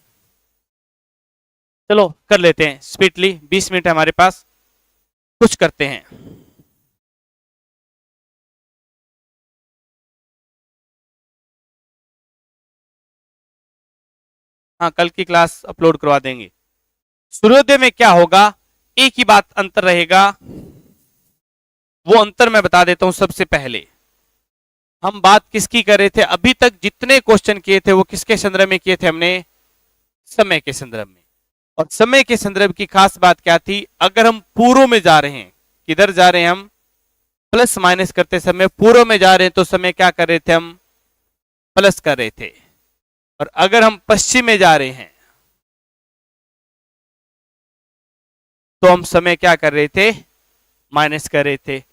चलो कर लेते हैं स्पीडली, 20 मिनट हमारे पास, कुछ करते हैं। हाँ, कल की क्लास अपलोड करवा देंगे। सूर्योदय में क्या होगा, एक ही बात अंतर रहेगा, वो अंतर मैं बता देता हूं। सबसे पहले हम बात किसकी कर रहे थे, अभी तक जितने क्वेश्चन किए थे वो किसके संदर्भ में किए थे हमने, समय के संदर्भ में। और समय के संदर्भ की खास बात क्या थी, अगर हम पूर्व में जा रहे हैं, किधर जा रहे हैं हम, प्लस माइनस करते समय पूर्व में जा रहे हैं तो समय क्या कर रहे थे हम, प्लस कर रहे थे। और अगर हम पश्चिम में जा रहे हैं तो हम समय क्या कर रहे थे, माइनस कर रहे थे।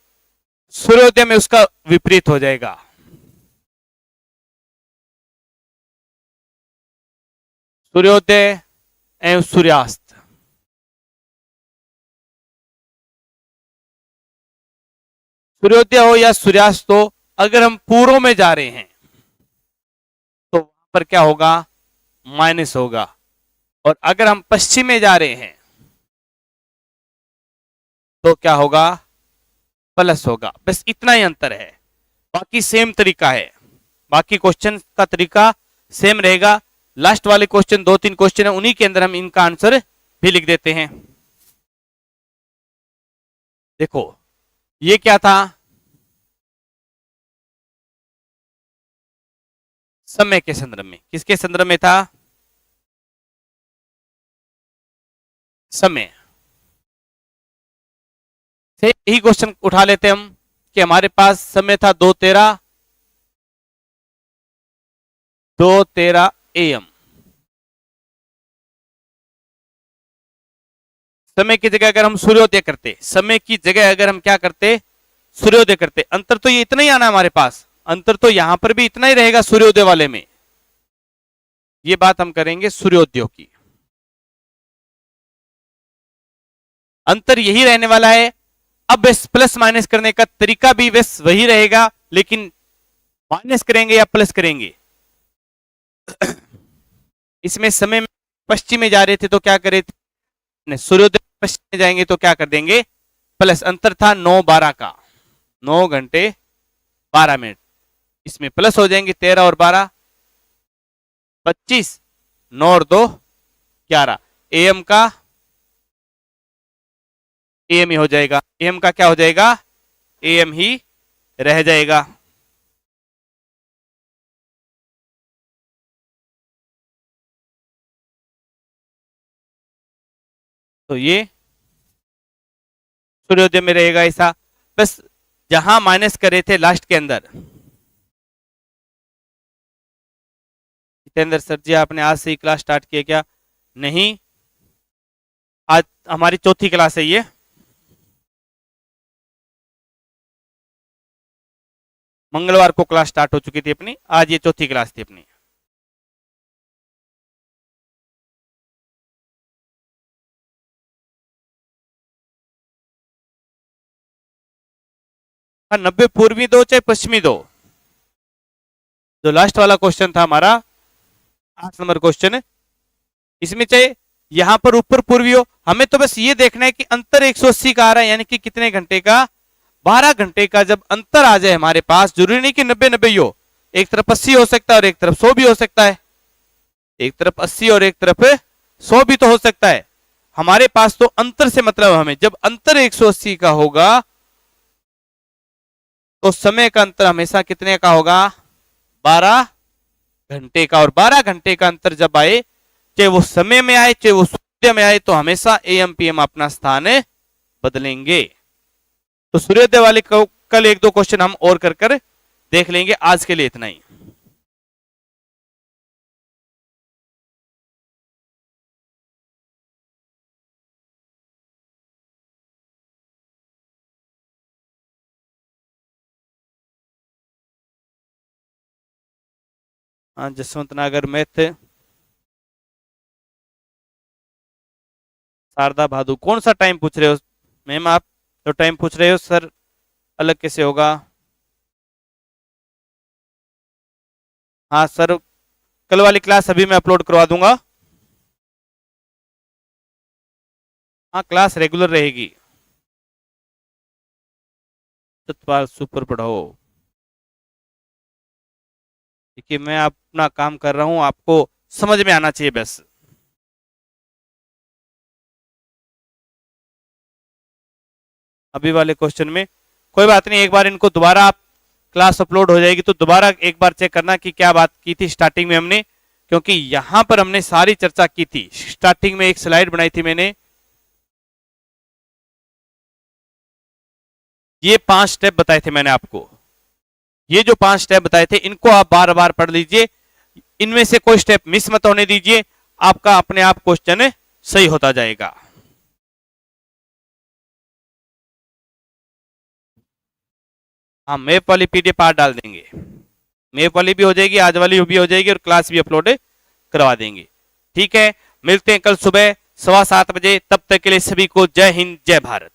सूर्योदय में उसका विपरीत हो जाएगा। सूर्योदय एवं सूर्यास्त, सूर्योदय हो या सूर्यास्त हो, अगर हम पूर्व में जा रहे हैं तो वहां पर क्या होगा, माइनस होगा। और अगर हम पश्चिम में जा रहे हैं तो क्या होगा, प्लस होगा। बस इतना ही अंतर है, बाकी सेम तरीका है, बाकी क्वेश्चन का तरीका सेम रहेगा। लास्ट वाले क्वेश्चन 2-3 क्वेश्चन है, उन्हीं के अंदर हम इनका आंसर भी लिख देते हैं। देखो ये क्या था, समय के संदर्भ में, किसके संदर्भ में था, समय से यही क्वेश्चन उठा लेते हम कि हमारे पास समय था 2:13 एएम। समय की जगह अगर हम सूर्योदय करते, समय की जगह अगर हम क्या करते, सूर्योदय करते, अंतर तो ये इतना ही आना हमारे पास, अंतर तो यहां पर भी इतना ही रहेगा सूर्योदय वाले में। ये बात हम करेंगे सूर्योदय की, अंतर यही रहने वाला है। अब इस प्लस माइनस करने का तरीका भी बस वही रहेगा, लेकिन माइनस करेंगे या प्लस करेंगे। इसमें समय में पश्चिम में जा रहे थे तो क्या करे थे, सूर्योदय पश्चिम में जाएंगे तो क्या कर देंगे, प्लस। अंतर था 9-12 का, 9 घंटे 12 मिनट। इसमें प्लस हो जाएंगे 13 और 12 25, 9 और 2 11। एएम का एएम ही हो जाएगा, एएम का क्या हो जाएगा, एएम ही रह जाएगा। तो ये सूर्योदय में रहेगा ऐसा। बस जहां माइनस करे थे लास्ट के अंदर, जितेंद्र सर जी आपने आज से ही क्लास स्टार्ट किया क्या, नहीं आज हमारी चौथी क्लास है ये, मंगलवार को क्लास स्टार्ट हो चुकी थी अपनी, आज ये चौथी क्लास थी अपनी। हाँ 90 पूर्वी दो चाहे पश्चिमी दो, जो लास्ट वाला क्वेश्चन था हमारा 8 नंबर क्वेश्चन, इसमें चाहे यहां पर ऊपर पूर्वी हो, हमें तो बस ये देखना है कि अंतर 180 का आ रहा है, यानी कि कितने घंटे का, 12 घंटे का जब अंतर आ जाए हमारे पास, जरूरी नहीं कि 90-90 हो, एक तरफ 80 हो सकता है और एक तरफ 100 भी हो सकता है, एक तरफ 80 और एक तरफ 100 भी तो हो सकता है। हमारे पास तो अंतर से मतलब, हमें जब अंतर 180 का होगा तो समय का अंतर हमेशा कितने का होगा, 12 घंटे का। और 12 घंटे का अंतर जब आए, चाहे वो समय में आए चाहे वो सूर्योदय में आए, तो हमेशा एएम पीएम अपना स्थान बदलेंगे। तो सूर्योदय वाले को कल 1-2 क्वेश्चन हम और कर देख लेंगे, आज के लिए इतना ही। हाँ जसवंत नगर मैथ, शारदा भादु, कौन सा टाइम पूछ रहे हो मैम आप, जो टाइम पूछ रहे हो सर अलग कैसे होगा। हाँ सर कल वाली क्लास अभी मैं अपलोड करवा दूंगा। हाँ क्लास रेगुलर रहेगी, सतपाल सुपर पढ़ो। देखिए मैं अपना काम कर रहा हूं, आपको समझ में आना चाहिए बस। अभी वाले क्वेश्चन में कोई बात नहीं, एक बार इनको दोबारा आप क्लास अपलोड हो जाएगी तो दोबारा एक बार चेक करना कि क्या बात की थी स्टार्टिंग में हमने, क्योंकि यहां पर हमने सारी चर्चा की थी। स्टार्टिंग में एक स्लाइड बनाई थी मैंने, ये 5 स्टेप बताए थे मैंने आपको, ये जो 5 स्टेप बताए थे इनको आप बार बार पढ़ लीजिए, इनमें से कोई स्टेप मिस मत होने दीजिए, आपका अपने आप क्वेश्चन सही होता जाएगा। हाँ मैप वाली पीडीएफ आज डाल देंगे, मैप वाली भी हो जाएगी, आज वाली भी हो जाएगी और क्लास भी अपलोड करवा देंगे। ठीक है, मिलते हैं कल सुबह 7:15 बजे, तब तक के लिए सभी को जय हिंद जय भारत।